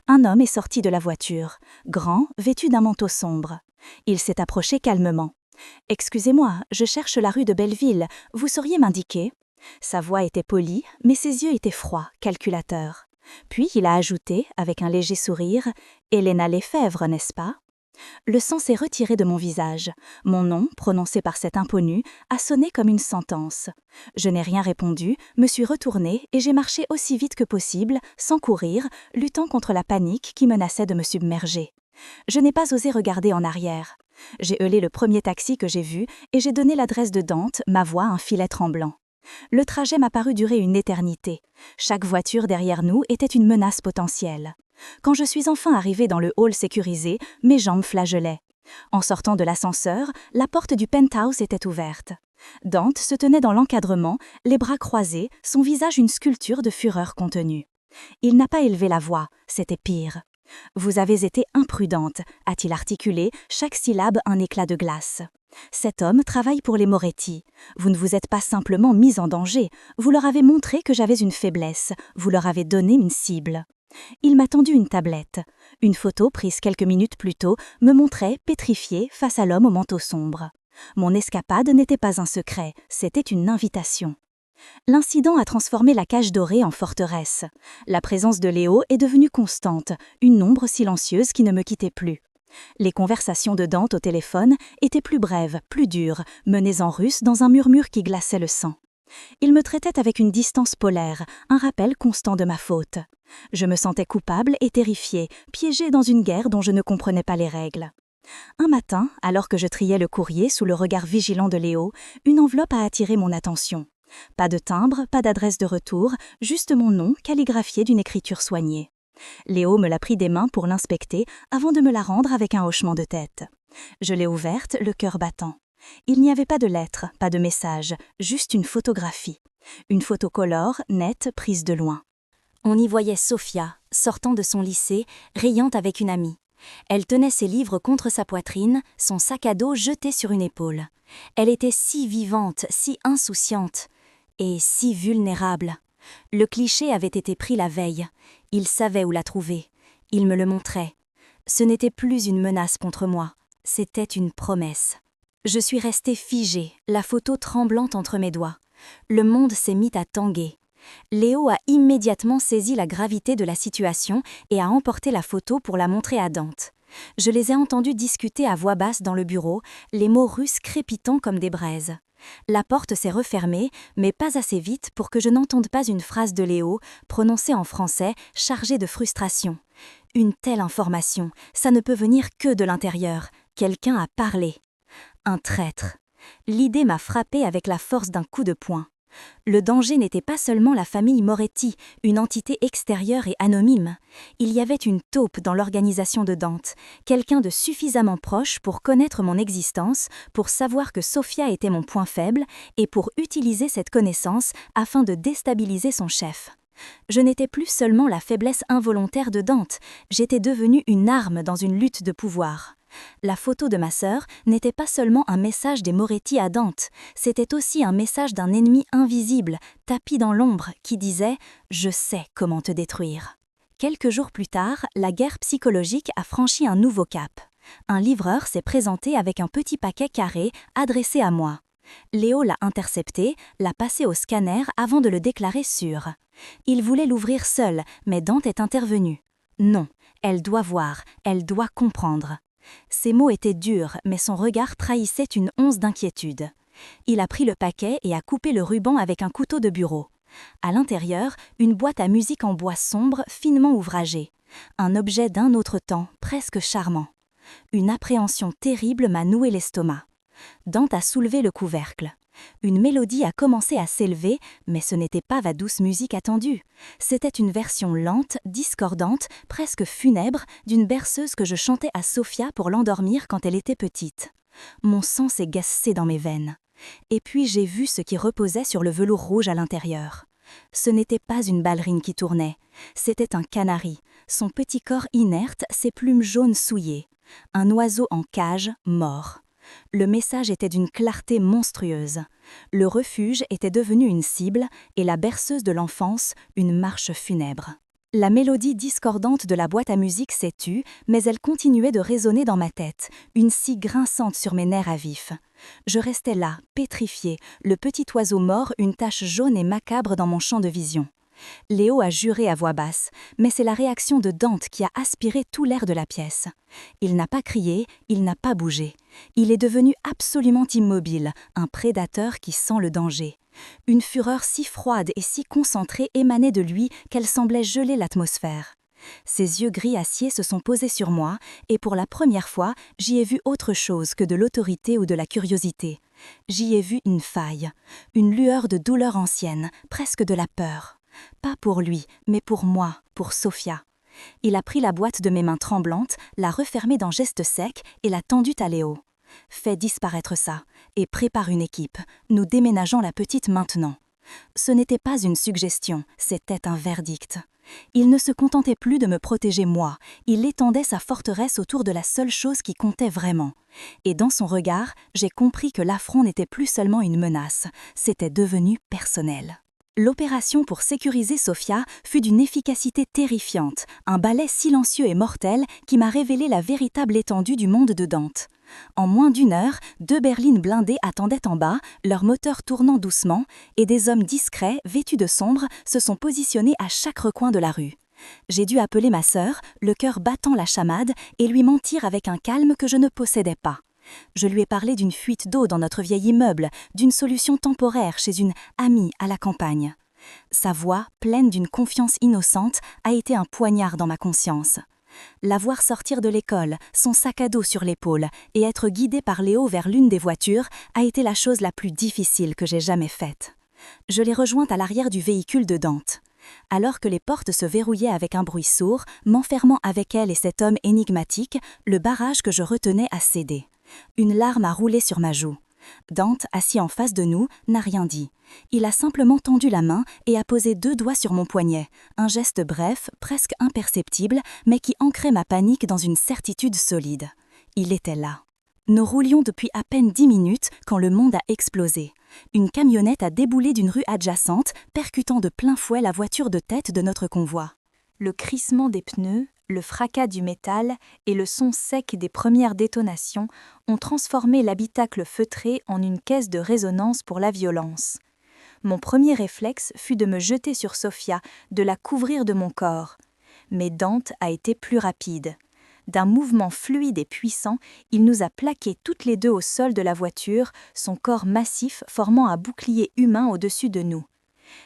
Un homme est sorti de la voiture, grand, vêtu d'un manteau sombre. Il s'est approché calmement. « Excusez-moi, je cherche la rue de Belleville, vous sauriez m'indiquer ?» Sa voix était polie, mais ses yeux étaient froids, calculateurs. Puis il a ajouté, avec un léger sourire, « Helena Lefebvre, n'est-ce pas ?» Le sang s'est retiré de mon visage. Mon nom, prononcé par cet inconnu, a sonné comme une sentence. Je n'ai rien répondu, me suis retournée et j'ai marché aussi vite que possible, sans courir, luttant contre la panique qui menaçait de me submerger. Je n'ai pas osé regarder en arrière. J'ai heulé le premier taxi que j'ai vu et j'ai donné l'adresse de Dante, ma voix un filet tremblant. Le trajet m'a paru durer une éternité. Chaque voiture derrière nous était une menace potentielle. Quand je suis enfin arrivée dans le hall sécurisé, mes jambes flageolaient. En sortant de l'ascenseur, la porte du penthouse était ouverte. Dante se tenait dans l'encadrement, les bras croisés, son visage une sculpture de fureur contenue. Il n'a pas élevé la voix, c'était pire. « Vous avez été imprudente », a-t-il articulé, chaque syllabe un éclat de glace. « Cet homme travaille pour les Moretti. Vous ne vous êtes pas simplement mise en danger, vous leur avez montré que j'avais une faiblesse, vous leur avez donné une cible. » Il m'a tendu une tablette. Une photo prise quelques minutes plus tôt me montrait pétrifié face à l'homme au manteau sombre. Mon escapade n'était pas un secret, c'était une invitation. L'incident a transformé la cage dorée en forteresse. La présence de Léo est devenue constante, une ombre silencieuse qui ne me quittait plus. Les conversations de Dante au téléphone étaient plus brèves, plus dures, menées en russe dans un murmure qui glaçait le sang. Il me traitait avec une distance polaire, un rappel constant de ma faute. Je me sentais coupable et terrifiée, piégée dans une guerre dont je ne comprenais pas les règles. Un matin, alors que je triais le courrier sous le regard vigilant de Léo, une enveloppe a attiré mon attention. Pas de timbre, pas d'adresse de retour, juste mon nom calligraphié d'une écriture soignée. Léo me l'a pris des mains pour l'inspecter avant de me la rendre avec un hochement de tête. Je l'ai ouverte, le cœur battant. Il n'y avait pas de lettre, pas de message, juste une photographie. Une photo colore, nette, prise de loin. On y voyait Sofia, sortant de son lycée, riant avec une amie. Elle tenait ses livres contre sa poitrine, son sac à dos jeté sur une épaule. Elle était si vivante, si insouciante, et si vulnérable. Le cliché avait été pris la veille. Il savait où la trouver. Il me le montrait. Ce n'était plus une menace contre moi, c'était une promesse. Je suis restée figée, la photo tremblante entre mes doigts. Le monde s'est mis à tanguer. Léo a immédiatement saisi la gravité de la situation et a emporté la photo pour la montrer à Dante. Je les ai entendus discuter à voix basse dans le bureau, les mots russes crépitant comme des braises. La porte s'est refermée, mais pas assez vite pour que je n'entende pas une phrase de Léo, prononcée en français, chargée de frustration. Une telle information, ça ne peut venir que de l'intérieur. Quelqu'un a parlé. Un traître. L'idée m'a frappée avec la force d'un coup de poing. Le danger n'était pas seulement la famille Moretti, une entité extérieure et anonyme. Il y avait une taupe dans l'organisation de Dante, quelqu'un de suffisamment proche pour connaître mon existence, pour savoir que Sofia était mon point faible et pour utiliser cette connaissance afin de déstabiliser son chef. Je n'étais plus seulement la faiblesse involontaire de Dante, j'étais devenue une arme dans une lutte de pouvoir. La photo de ma sœur n'était pas seulement un message des Moretti à Dante, c'était aussi un message d'un ennemi invisible, tapi dans l'ombre, qui disait « Je sais comment te détruire ». Quelques jours plus tard, la guerre psychologique a franchi un nouveau cap. Un livreur s'est présenté avec un petit paquet carré adressé à moi. Léo l'a intercepté, l'a passé au scanner avant de le déclarer sûr. Il voulait l'ouvrir seul, mais Dante est intervenu. Non, elle doit voir, elle doit comprendre. Ses mots étaient durs, mais son regard trahissait une once d'inquiétude. Il a pris le paquet et a coupé le ruban avec un couteau de bureau. À l'intérieur, une boîte à musique en bois sombre, finement ouvragée. Un objet d'un autre temps, presque charmant. Une appréhension terrible m'a noué l'estomac. Dante a soulevé le couvercle. Une mélodie a commencé à s'élever, mais ce n'était pas la douce musique attendue. C'était une version lente, discordante, presque funèbre, d'une berceuse que je chantais à Sofia pour l'endormir quand elle était petite. Mon sang s'est glacé dans mes veines. Et puis j'ai vu ce qui reposait sur le velours rouge à l'intérieur. Ce n'était pas une ballerine qui tournait, c'était un canari, son petit corps inerte, ses plumes jaunes souillées. Un oiseau en cage, mort. Le message était d'une clarté monstrueuse. Le refuge était devenu une cible et la berceuse de l'enfance, une marche funèbre. La mélodie discordante de la boîte à musique s'est tue, mais elle continuait de résonner dans ma tête, une scie grinçante sur mes nerfs à vif. Je restais là, pétrifiée, le petit oiseau mort, une tache jaune et macabre dans mon champ de vision. Léo a juré à voix basse, mais c'est la réaction de Dante qui a aspiré tout l'air de la pièce. Il n'a pas crié, il n'a pas bougé. Il est devenu absolument immobile, un prédateur qui sent le danger. Une fureur si froide et si concentrée émanait de lui qu'elle semblait geler l'atmosphère. Ses yeux gris acier se sont posés sur moi, et pour la première fois, j'y ai vu autre chose que de l'autorité ou de la curiosité. J'y ai vu une faille, une lueur de douleur ancienne, presque de la peur. Pas pour lui, mais pour moi, pour Sofia. Il a pris la boîte de mes mains tremblantes, l'a refermée d'un geste sec et l'a tendue à Léo. « Fais disparaître ça, et prépare une équipe. Nous déménageons la petite maintenant. » Ce n'était pas une suggestion, c'était un verdict. Il ne se contentait plus de me protéger moi, il étendait sa forteresse autour de la seule chose qui comptait vraiment. Et dans son regard, j'ai compris que l'affront n'était plus seulement une menace, c'était devenu personnel. L'opération pour sécuriser Sophia fut d'une efficacité terrifiante, un balai silencieux et mortel qui m'a révélé la véritable étendue du monde de Dante. En moins d'1 heure, 2 berlines blindées attendaient en bas, leurs moteurs tournant doucement, et des hommes discrets, vêtus de sombre, se sont positionnés à chaque recoin de la rue. J'ai dû appeler ma sœur, le cœur battant la chamade, et lui mentir avec un calme que je ne possédais pas. Je lui ai parlé d'une fuite d'eau dans notre vieil immeuble, d'une solution temporaire chez une amie à la campagne. Sa voix, pleine d'une confiance innocente, a été un poignard dans ma conscience. La voir sortir de l'école, son sac à dos sur l'épaule, et être guidée par Léo vers l'une des voitures a été la chose la plus difficile que j'ai jamais faite. Je l'ai rejointe à l'arrière du véhicule de Dante. Alors que les portes se verrouillaient avec un bruit sourd, m'enfermant avec elle et cet homme énigmatique, le barrage que je retenais a cédé. Une larme a roulé sur ma joue. Dante, assis en face de nous, n'a rien dit. Il a simplement tendu la main et a posé 2 doigts sur mon poignet, un geste bref, presque imperceptible, mais qui ancrait ma panique dans une certitude solide. Il était là. Nous roulions depuis à peine 10 minutes quand le monde a explosé. Une camionnette a déboulé d'une rue adjacente, percutant de plein fouet la voiture de tête de notre convoi. Le crissement des pneus, le fracas du métal et le son sec des premières détonations ont transformé l'habitacle feutré en une caisse de résonance pour la violence. Mon premier réflexe fut de me jeter sur Sophia, de la couvrir de mon corps. Mais Dante a été plus rapide. D'un mouvement fluide et puissant, il nous a plaqués toutes les 2 au sol de la voiture, son corps massif formant un bouclier humain au-dessus de nous.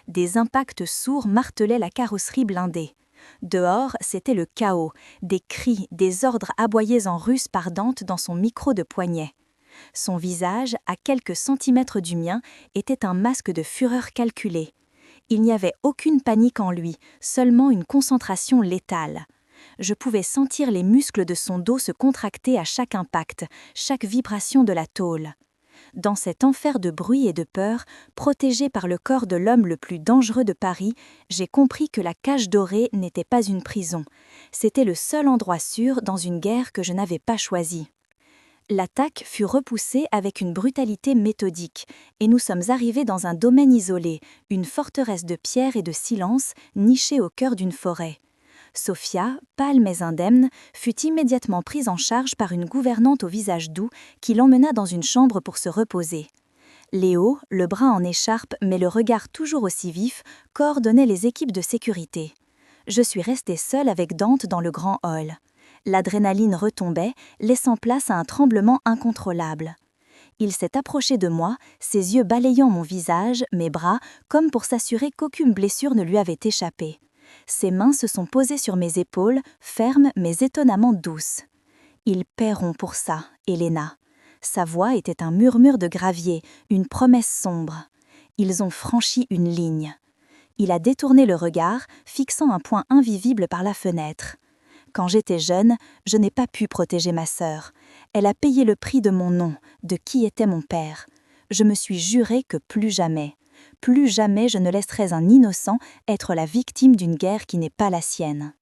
Des impacts sourds martelaient la carrosserie blindée. Dehors, c'était le chaos, des cris, des ordres aboyés en russe par Dante dans son micro de poignet. Son visage, à quelques centimètres du mien, était un masque de fureur calculée. Il n'y avait aucune panique en lui, seulement une concentration létale. Je pouvais sentir les muscles de son dos se contracter à chaque impact, chaque vibration de la tôle. Dans cet enfer de bruit et de peur, protégé par le corps de l'homme le plus dangereux de Paris, j'ai compris que la cage dorée n'était pas une prison. C'était le seul endroit sûr dans une guerre que je n'avais pas choisie. L'attaque fut repoussée avec une brutalité méthodique, et nous sommes arrivés dans un domaine isolé, une forteresse de pierre et de silence nichée au cœur d'une forêt. Sophia, pâle mais indemne, fut immédiatement prise en charge par une gouvernante au visage doux qui l'emmena dans une chambre pour se reposer. Léo, le bras en écharpe mais le regard toujours aussi vif, coordonnait les équipes de sécurité. Je suis restée seule avec Dante dans le grand hall. L'adrénaline retombait, laissant place à un tremblement incontrôlable. Il s'est approché de moi, ses yeux balayant mon visage, mes bras, comme pour s'assurer qu'aucune blessure ne lui avait échappé. Ses mains se sont posées sur mes épaules, fermes mais étonnamment douces. Ils paieront pour ça, Elena. Sa voix était un murmure de gravier, une promesse sombre. Ils ont franchi une ligne. Il a détourné le regard, fixant un point invisible par la fenêtre. Quand j'étais jeune, je n'ai pas pu protéger ma sœur. Elle a payé le prix de mon nom, de qui était mon père. Je me suis juré que plus jamais je ne laisserais un innocent être la victime d'une guerre qui n'est pas la sienne.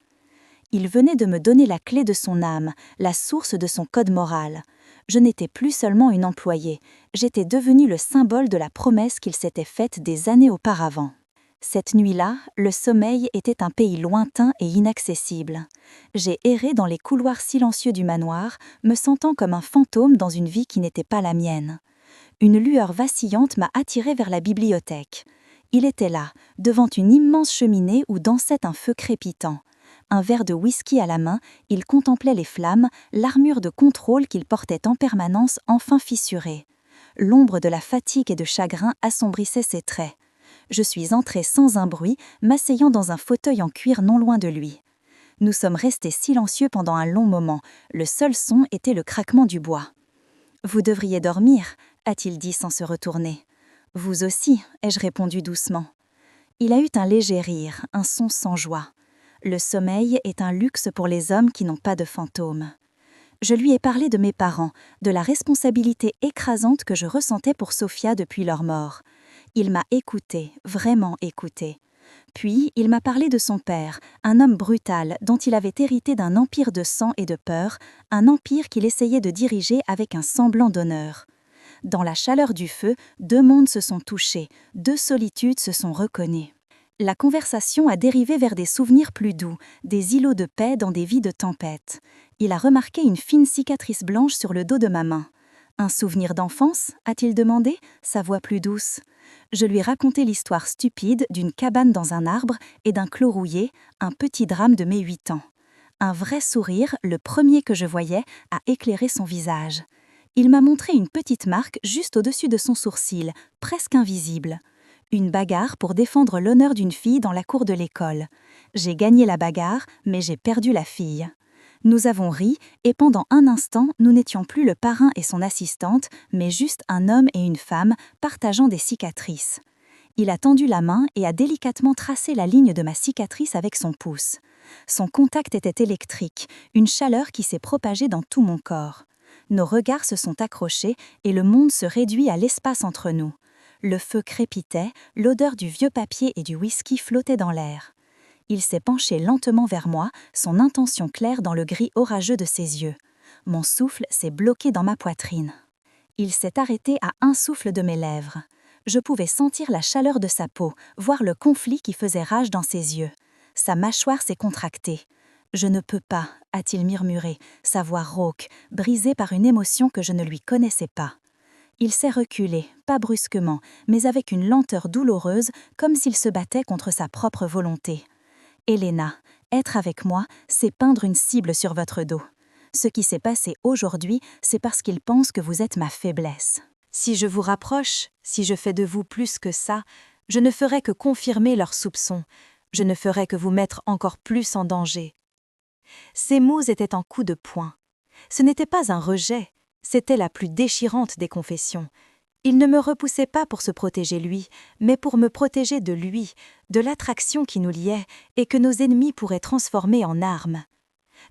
Il venait de me donner la clé de son âme, la source de son code moral. Je n'étais plus seulement une employée, j'étais devenue le symbole de la promesse qu'il s'était faite des années auparavant. Cette nuit-là, le sommeil était un pays lointain et inaccessible. J'ai erré dans les couloirs silencieux du manoir, me sentant comme un fantôme dans une vie qui n'était pas la mienne. Une lueur vacillante m'a attirée vers la bibliothèque. Il était là, devant une immense cheminée où dansait un feu crépitant. Un verre de whisky à la main, il contemplait les flammes, l'armure de contrôle qu'il portait en permanence enfin fissurée. L'ombre de la fatigue et de chagrin assombrissait ses traits. Je suis entrée sans un bruit, m'asseyant dans un fauteuil en cuir non loin de lui. Nous sommes restés silencieux pendant un long moment. Le seul son était le craquement du bois. « Vous devriez dormir », a-t-il dit sans se retourner. « Vous aussi », ai-je répondu doucement. Il a eu un léger rire, un son sans joie. Le sommeil est un luxe pour les hommes qui n'ont pas de fantômes. Je lui ai parlé de mes parents, de la responsabilité écrasante que je ressentais pour Sophia depuis leur mort. Il m'a écouté, vraiment écouté. Puis, il m'a parlé de son père, un homme brutal dont il avait hérité d'un empire de sang et de peur, un empire qu'il essayait de diriger avec un semblant d'honneur. Dans la chaleur du feu, 2 mondes se sont touchés, 2 solitudes se sont reconnues. La conversation a dérivé vers des souvenirs plus doux, des îlots de paix dans des vies de tempête. Il a remarqué une fine cicatrice blanche sur le dos de ma main. « Un souvenir d'enfance » a-t-il demandé, sa voix plus douce. Je lui racontai l'histoire stupide d'une cabane dans un arbre et d'un clos rouillé, un petit drame de mes 8 ans. Un vrai sourire, le premier que je voyais, a éclairé son visage. Il m'a montré une petite marque juste au-dessus de son sourcil, presque invisible. Une bagarre pour défendre l'honneur d'une fille dans la cour de l'école. J'ai gagné la bagarre, mais j'ai perdu la fille. Nous avons ri, et pendant un instant, nous n'étions plus le parrain et son assistante, mais juste un homme et une femme partageant des cicatrices. Il a tendu la main et a délicatement tracé la ligne de ma cicatrice avec son pouce. Son contact était électrique, une chaleur qui s'est propagée dans tout mon corps. Nos regards se sont accrochés et le monde se réduit à l'espace entre nous. Le feu crépitait, l'odeur du vieux papier et du whisky flottait dans l'air. Il s'est penché lentement vers moi, son intention claire dans le gris orageux de ses yeux. Mon souffle s'est bloqué dans ma poitrine. Il s'est arrêté à un souffle de mes lèvres. Je pouvais sentir la chaleur de sa peau, voir le conflit qui faisait rage dans ses yeux. Sa mâchoire s'est contractée. « Je ne peux pas », a-t-il murmuré, sa voix rauque, brisée par une émotion que je ne lui connaissais pas. Il s'est reculé, pas brusquement, mais avec une lenteur douloureuse, comme s'il se battait contre sa propre volonté. « Elena, être avec moi, c'est peindre une cible sur votre dos. Ce qui s'est passé aujourd'hui, c'est parce qu'ils pensent que vous êtes ma faiblesse. Si je vous rapproche, si je fais de vous plus que ça, je ne ferai que confirmer leurs soupçons, je ne ferai que vous mettre encore plus en danger. » Ces mots étaient en coup de poing. Ce n'était pas un rejet, c'était la plus déchirante des confessions. Il ne me repoussait pas pour se protéger lui, mais pour me protéger de lui, de l'attraction qui nous liait et que nos ennemis pourraient transformer en armes.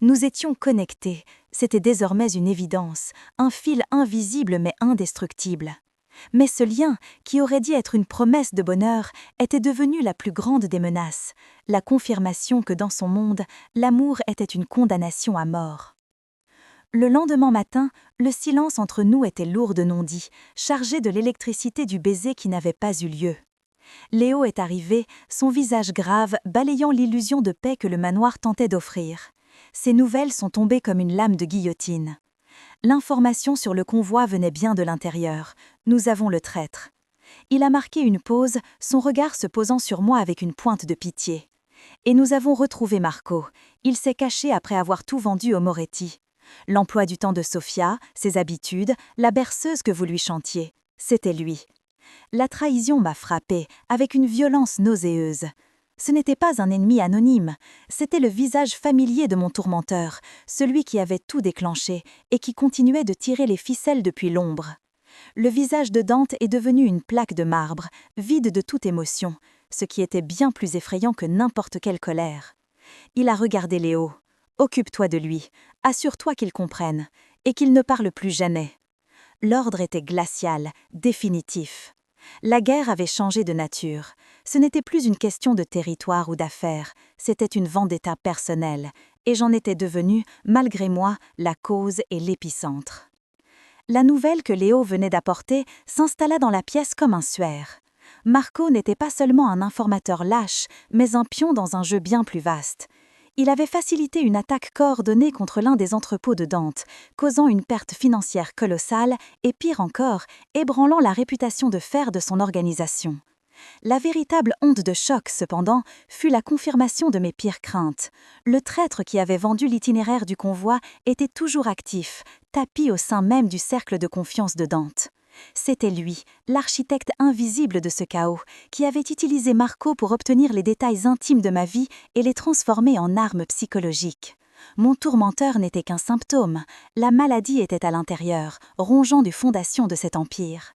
Nous étions connectés, c'était désormais une évidence, un fil invisible mais indestructible. Mais ce lien, qui aurait dû être une promesse de bonheur, était devenu la plus grande des menaces, la confirmation que dans son monde, l'amour était une condamnation à mort. Le lendemain matin, le silence entre nous était lourd de non-dits, chargé de l'électricité du baiser qui n'avait pas eu lieu. Léo est arrivé, son visage grave, balayant l'illusion de paix que le manoir tentait d'offrir. Ses nouvelles sont tombées comme une lame de guillotine. L'information sur le convoi venait bien de l'intérieur. Nous avons le traître. Il a marqué une pause, son regard se posant sur moi avec une pointe de pitié. Et nous avons retrouvé Marco. Il s'est caché après avoir tout vendu aux Moretti. L'emploi du temps de Sofia, ses habitudes, la berceuse que vous lui chantiez, c'était lui. La trahison m'a frappée, avec une violence nauséeuse. Ce n'était pas un ennemi anonyme, c'était le visage familier de mon tourmenteur, celui qui avait tout déclenché et qui continuait de tirer les ficelles depuis l'ombre. Le visage de Dante est devenu une plaque de marbre, vide de toute émotion, ce qui était bien plus effrayant que n'importe quelle colère. Il a regardé Léo. « Occupe-toi de lui, assure-toi qu'il comprenne, et qu'il ne parle plus jamais. » L'ordre était glacial, définitif. La guerre avait changé de nature. Ce n'était plus une question de territoire ou d'affaires, c'était une vendetta personnelle, et j'en étais devenue, malgré moi, la cause et l'épicentre. La nouvelle que Léo venait d'apporter s'installa dans la pièce comme un suaire. Marco n'était pas seulement un informateur lâche, mais un pion dans un jeu bien plus vaste. Il avait facilité une attaque coordonnée contre l'un des entrepôts de Dante, causant une perte financière colossale et, pire encore, ébranlant la réputation de fer de son organisation. La véritable onde de choc, cependant, fut la confirmation de mes pires craintes. Le traître qui avait vendu l'itinéraire du convoi était toujours actif, tapi au sein même du cercle de confiance de Dante. C'était lui, l'architecte invisible de ce chaos, qui avait utilisé Marco pour obtenir les détails intimes de ma vie et les transformer en armes psychologiques. Mon tourmenteur n'était qu'un symptôme, la maladie était à l'intérieur, rongeant des fondations de cet empire.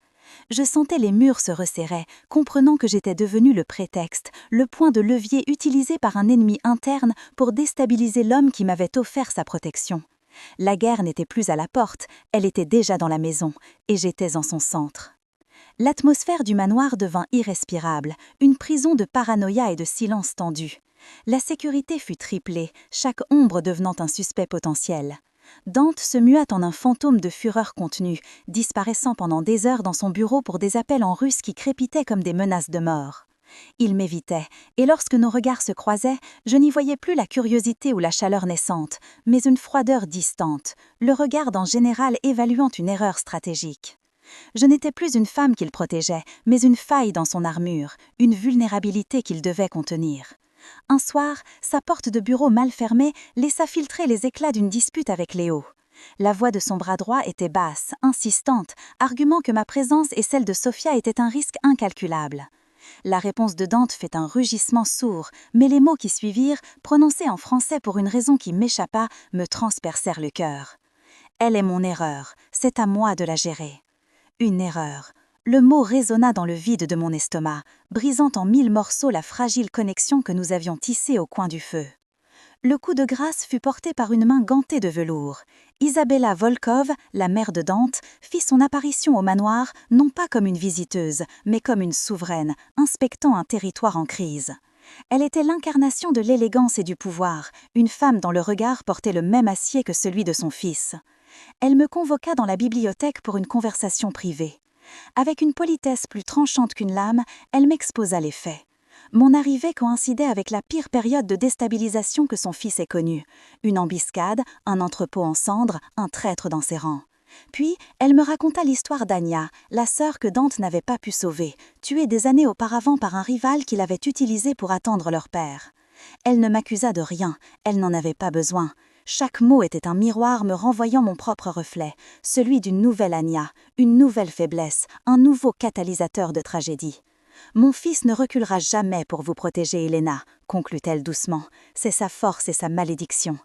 Je sentais les murs se resserrer, comprenant que j'étais devenu le prétexte, le point de levier utilisé par un ennemi interne pour déstabiliser l'homme qui m'avait offert sa protection. La guerre n'était plus à la porte, elle était déjà dans la maison, et j'étais en son centre. L'atmosphère du manoir devint irrespirable, une prison de paranoïa et de silence tendu. La sécurité fut triplée, chaque ombre devenant un suspect potentiel. Dante se mua en un fantôme de fureur contenue, disparaissant pendant des heures dans son bureau pour des appels en russe qui crépitaient comme des menaces de mort. Il m'évitait, et lorsque nos regards se croisaient, je n'y voyais plus la curiosité ou la chaleur naissante, mais une froideur distante, le regard d'un général évaluant une erreur stratégique. Je n'étais plus une femme qu'il protégeait, mais une faille dans son armure, une vulnérabilité qu'il devait contenir. Un soir, sa porte de bureau mal fermée laissa filtrer les éclats d'une dispute avec Léo. La voix de son bras droit était basse, insistante, arguant que ma présence et celle de Sophia étaient un risque incalculable. La réponse de Dante fait un rugissement sourd, mais les mots qui suivirent, prononcés en français pour une raison qui m'échappa, me transpercèrent le cœur. « Elle est mon erreur, c'est à moi de la gérer. » Une erreur. Le mot résonna dans le vide de mon estomac, brisant en 1000 morceaux la fragile connexion que nous avions tissée au coin du feu. Le coup de grâce fut porté par une main gantée de velours. Isabella Volkov, la mère de Dante, fit son apparition au manoir non pas comme une visiteuse, mais comme une souveraine, inspectant un territoire en crise. Elle était l'incarnation de l'élégance et du pouvoir, une femme dont le regard portait le même acier que celui de son fils. Elle me convoqua dans la bibliothèque pour une conversation privée. Avec une politesse plus tranchante qu'une lame, elle m'exposa les faits. Mon arrivée coïncidait avec la pire période de déstabilisation que son fils ait connue. Une embuscade, un entrepôt en cendres, un traître dans ses rangs. Puis, elle me raconta l'histoire d'Anya, la sœur que Dante n'avait pas pu sauver, tuée des années auparavant par un rival qu'il avait utilisé pour attendre leur père. Elle ne m'accusa de rien, elle n'en avait pas besoin. Chaque mot était un miroir me renvoyant mon propre reflet, celui d'une nouvelle Anya, une nouvelle faiblesse, un nouveau catalyseur de tragédie. « Mon fils ne reculera jamais pour vous protéger, Helena », conclut-elle doucement. « C'est sa force et sa malédiction.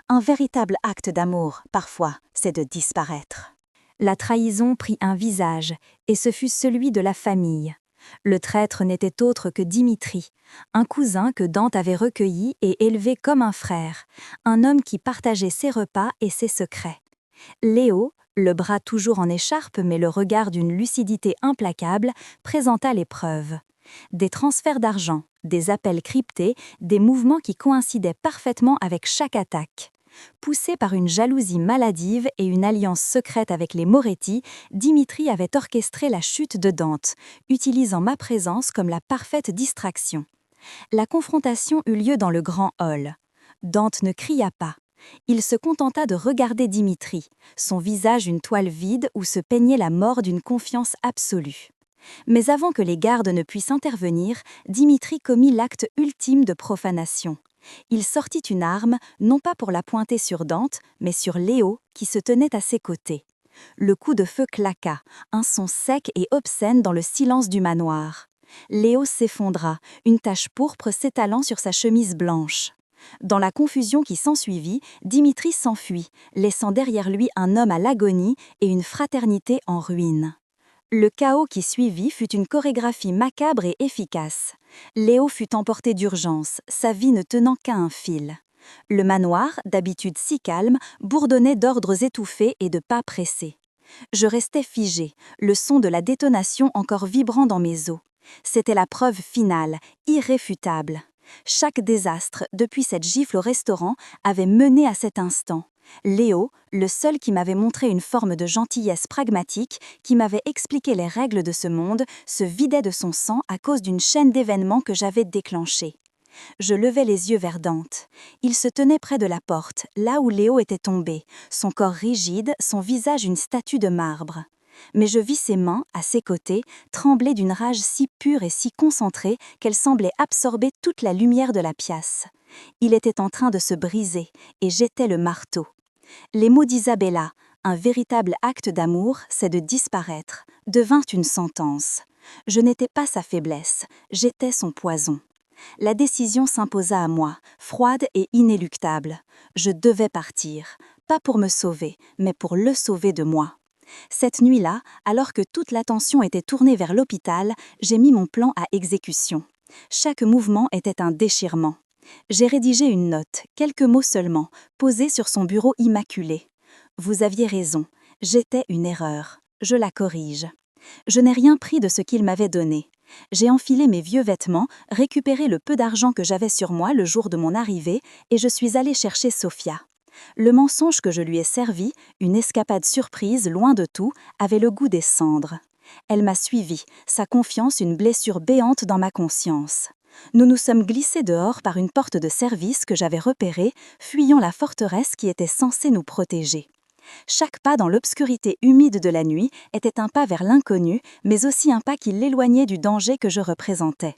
Un véritable acte d'amour, parfois, c'est de disparaître. » La trahison prit un visage, et ce fut celui de la famille. Le traître n'était autre que Dimitri, un cousin que Dante avait recueilli et élevé comme un frère, un homme qui partageait ses repas et ses secrets. Léo, le bras toujours en écharpe mais le regard d'une lucidité implacable, présenta les preuves. Des transferts d'argent, des appels cryptés, des mouvements qui coïncidaient parfaitement avec chaque attaque. Poussé par une jalousie maladive et une alliance secrète avec les Moretti, Dimitri avait orchestré la chute de Dante, utilisant ma présence comme la parfaite distraction. La confrontation eut lieu dans le grand hall. Dante ne cria pas. Il se contenta de regarder Dimitri, son visage une toile vide où se peignait la mort d'une confiance absolue. Mais avant que les gardes ne puissent intervenir, Dimitri commit l'acte ultime de profanation. Il sortit une arme, non pas pour la pointer sur Dante, mais sur Léo, qui se tenait à ses côtés. Le coup de feu claqua, un son sec et obscène dans le silence du manoir. Léo s'effondra, une tache pourpre s'étalant sur sa chemise blanche. Dans la confusion qui s'ensuivit, Dimitri s'enfuit, laissant derrière lui un homme à l'agonie et une fraternité en ruine. Le chaos qui suivit fut une chorégraphie macabre et efficace. Léo fut emporté d'urgence, sa vie ne tenant qu'à un fil. Le manoir, d'habitude si calme, bourdonnait d'ordres étouffés et de pas pressés. Je restais figée, le son de la détonation encore vibrant dans mes os. C'était la preuve finale, irréfutable. Chaque désastre, depuis cette gifle au restaurant, avait mené à cet instant. Léo, le seul qui m'avait montré une forme de gentillesse pragmatique, qui m'avait expliqué les règles de ce monde, se vidait de son sang à cause d'une chaîne d'événements que j'avais déclenchée. Je levai les yeux vers Dante. Il se tenait près de la porte, là où Léo était tombé, son corps rigide, son visage une statue de marbre. Mais je vis ses mains, à ses côtés, trembler d'une rage si pure et si concentrée qu'elle semblait absorber toute la lumière de la pièce. Il était en train de se briser, et j'étais le marteau. Les mots d'Isabella, un véritable acte d'amour, c'est de disparaître, devint une sentence. Je n'étais pas sa faiblesse, j'étais son poison. La décision s'imposa à moi, froide et inéluctable. Je devais partir, pas pour me sauver, mais pour le sauver de moi. Cette nuit-là, alors que toute l'attention était tournée vers l'hôpital, j'ai mis mon plan à exécution. Chaque mouvement était un déchirement. J'ai rédigé une note, quelques mots seulement, posée sur son bureau immaculé. Vous aviez raison, j'étais une erreur. Je la corrige. Je n'ai rien pris de ce qu'il m'avait donné. J'ai enfilé mes vieux vêtements, récupéré le peu d'argent que j'avais sur moi le jour de mon arrivée et je suis allée chercher Sophia. Le mensonge que je lui ai servi, une escapade surprise loin de tout, avait le goût des cendres. Elle m'a suivi, sa confiance une blessure béante dans ma conscience. Nous nous sommes glissés dehors par une porte de service que j'avais repérée, fuyant la forteresse qui était censée nous protéger. Chaque pas dans l'obscurité humide de la nuit était un pas vers l'inconnu, mais aussi un pas qui l'éloignait du danger que je représentais.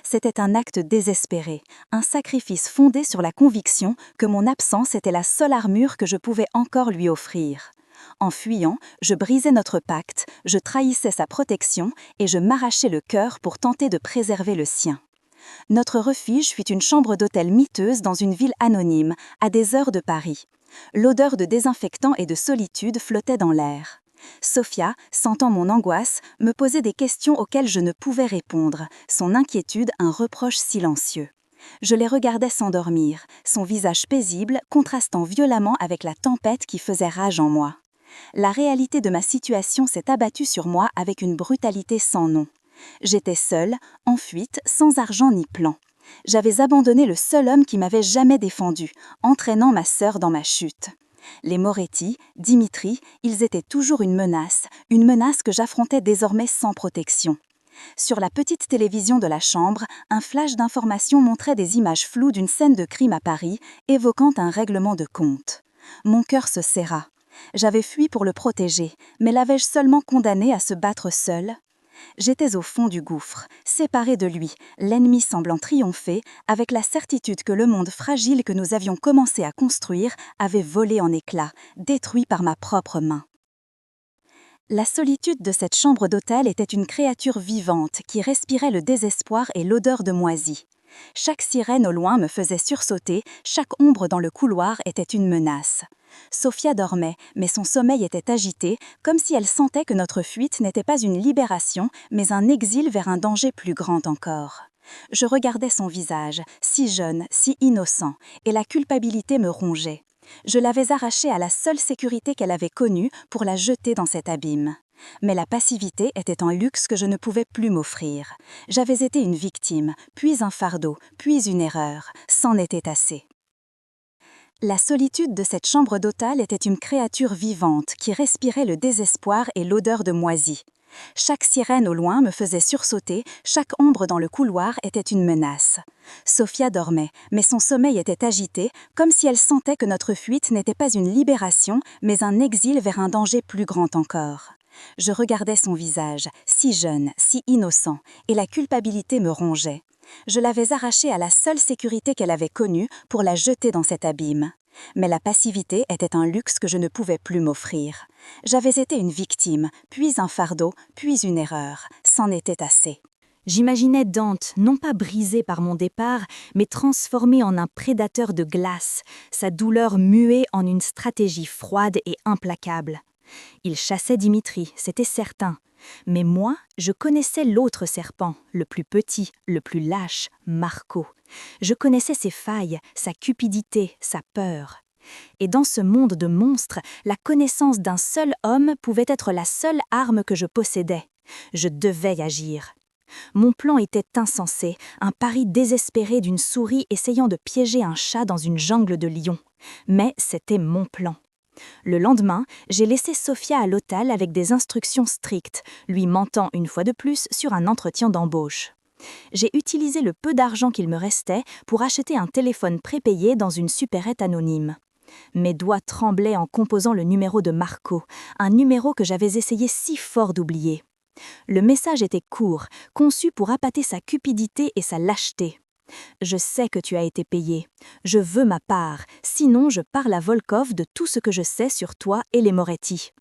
C'était un acte désespéré, un sacrifice fondé sur la conviction que mon absence était la seule armure que je pouvais encore lui offrir. En fuyant, je brisais notre pacte, je trahissais sa protection et je m'arrachais le cœur pour tenter de préserver le sien. Notre refuge fut une chambre d'hôtel miteuse dans une ville anonyme, à des heures de Paris. L'odeur de désinfectant et de solitude flottait dans l'air. Sophia, sentant mon angoisse, me posait des questions auxquelles je ne pouvais répondre, son inquiétude un reproche silencieux. Je les regardais s'endormir, son visage paisible contrastant violemment avec la tempête qui faisait rage en moi. La réalité de ma situation s'est abattue sur moi avec une brutalité sans nom. J'étais seule, en fuite, sans argent ni plan. J'avais abandonné le seul homme qui m'avait jamais défendu, entraînant ma sœur dans ma chute. Les Moretti, Dimitri, ils étaient toujours une menace que j'affrontais désormais sans protection. Sur la petite télévision de la chambre, un flash d'information montrait des images floues d'une scène de crime à Paris, évoquant un règlement de compte. Mon cœur se serra. J'avais fui pour le protéger, mais l'avais-je seulement condamné à se battre seul ? J'étais au fond du gouffre, séparée de lui, l'ennemi semblant triompher, avec la certitude que le monde fragile que nous avions commencé à construire avait volé en éclats, détruit par ma propre main. La solitude de cette chambre d'hôtel était une créature vivante qui respirait le désespoir et l'odeur de moisi. Chaque sirène au loin me faisait sursauter, chaque ombre dans le couloir était une menace. Sophia dormait, mais son sommeil était agité, comme si elle sentait que notre fuite n'était pas une libération, mais un exil vers un danger plus grand encore. Je regardais son visage, si jeune, si innocent, et la culpabilité me rongeait. Je l'avais arrachée à la seule sécurité qu'elle avait connue pour la jeter dans cet abîme. Mais la passivité était un luxe que je ne pouvais plus m'offrir. J'avais été une victime, puis un fardeau, puis une erreur. C'en était assez. La solitude de cette chambre d'hôtel était une créature vivante qui respirait le désespoir et l'odeur de moisi. Chaque sirène au loin me faisait sursauter, chaque ombre dans le couloir était une menace. Sophia dormait, mais son sommeil était agité, comme si elle sentait que notre fuite n'était pas une libération, mais un exil vers un danger plus grand encore. Je regardais son visage, si jeune, si innocent, et la culpabilité me rongeait. Je l'avais arrachée à la seule sécurité qu'elle avait connue pour la jeter dans cet abîme. Mais la passivité était un luxe que je ne pouvais plus m'offrir. J'avais été une victime, puis un fardeau, puis une erreur. C'en était assez. J'imaginais Dante, non pas brisé par mon départ, mais transformé en un prédateur de glace, sa douleur muée en une stratégie froide et implacable. Il chassait Dimitri, c'était certain. Mais moi, je connaissais l'autre serpent, le plus petit, le plus lâche, Marco. Je connaissais ses failles, sa cupidité, sa peur. Et dans ce monde de monstres, la connaissance d'un seul homme pouvait être la seule arme que je possédais. Je devais agir. Mon plan était insensé, un pari désespéré d'une souris essayant de piéger un chat dans une jungle de lions. Mais c'était mon plan. Le lendemain, j'ai laissé Sophia à l'hôtel avec des instructions strictes, lui mentant une fois de plus sur un entretien d'embauche. J'ai utilisé le peu d'argent qu'il me restait pour acheter un téléphone prépayé dans une supérette anonyme. Mes doigts tremblaient en composant le numéro de Marco, un numéro que j'avais essayé si fort d'oublier. Le message était court, conçu pour appâter sa cupidité et sa lâcheté. Je sais que tu as été payé. Je veux ma part, sinon je parle à Volkov de tout ce que je sais sur toi et les Moretti.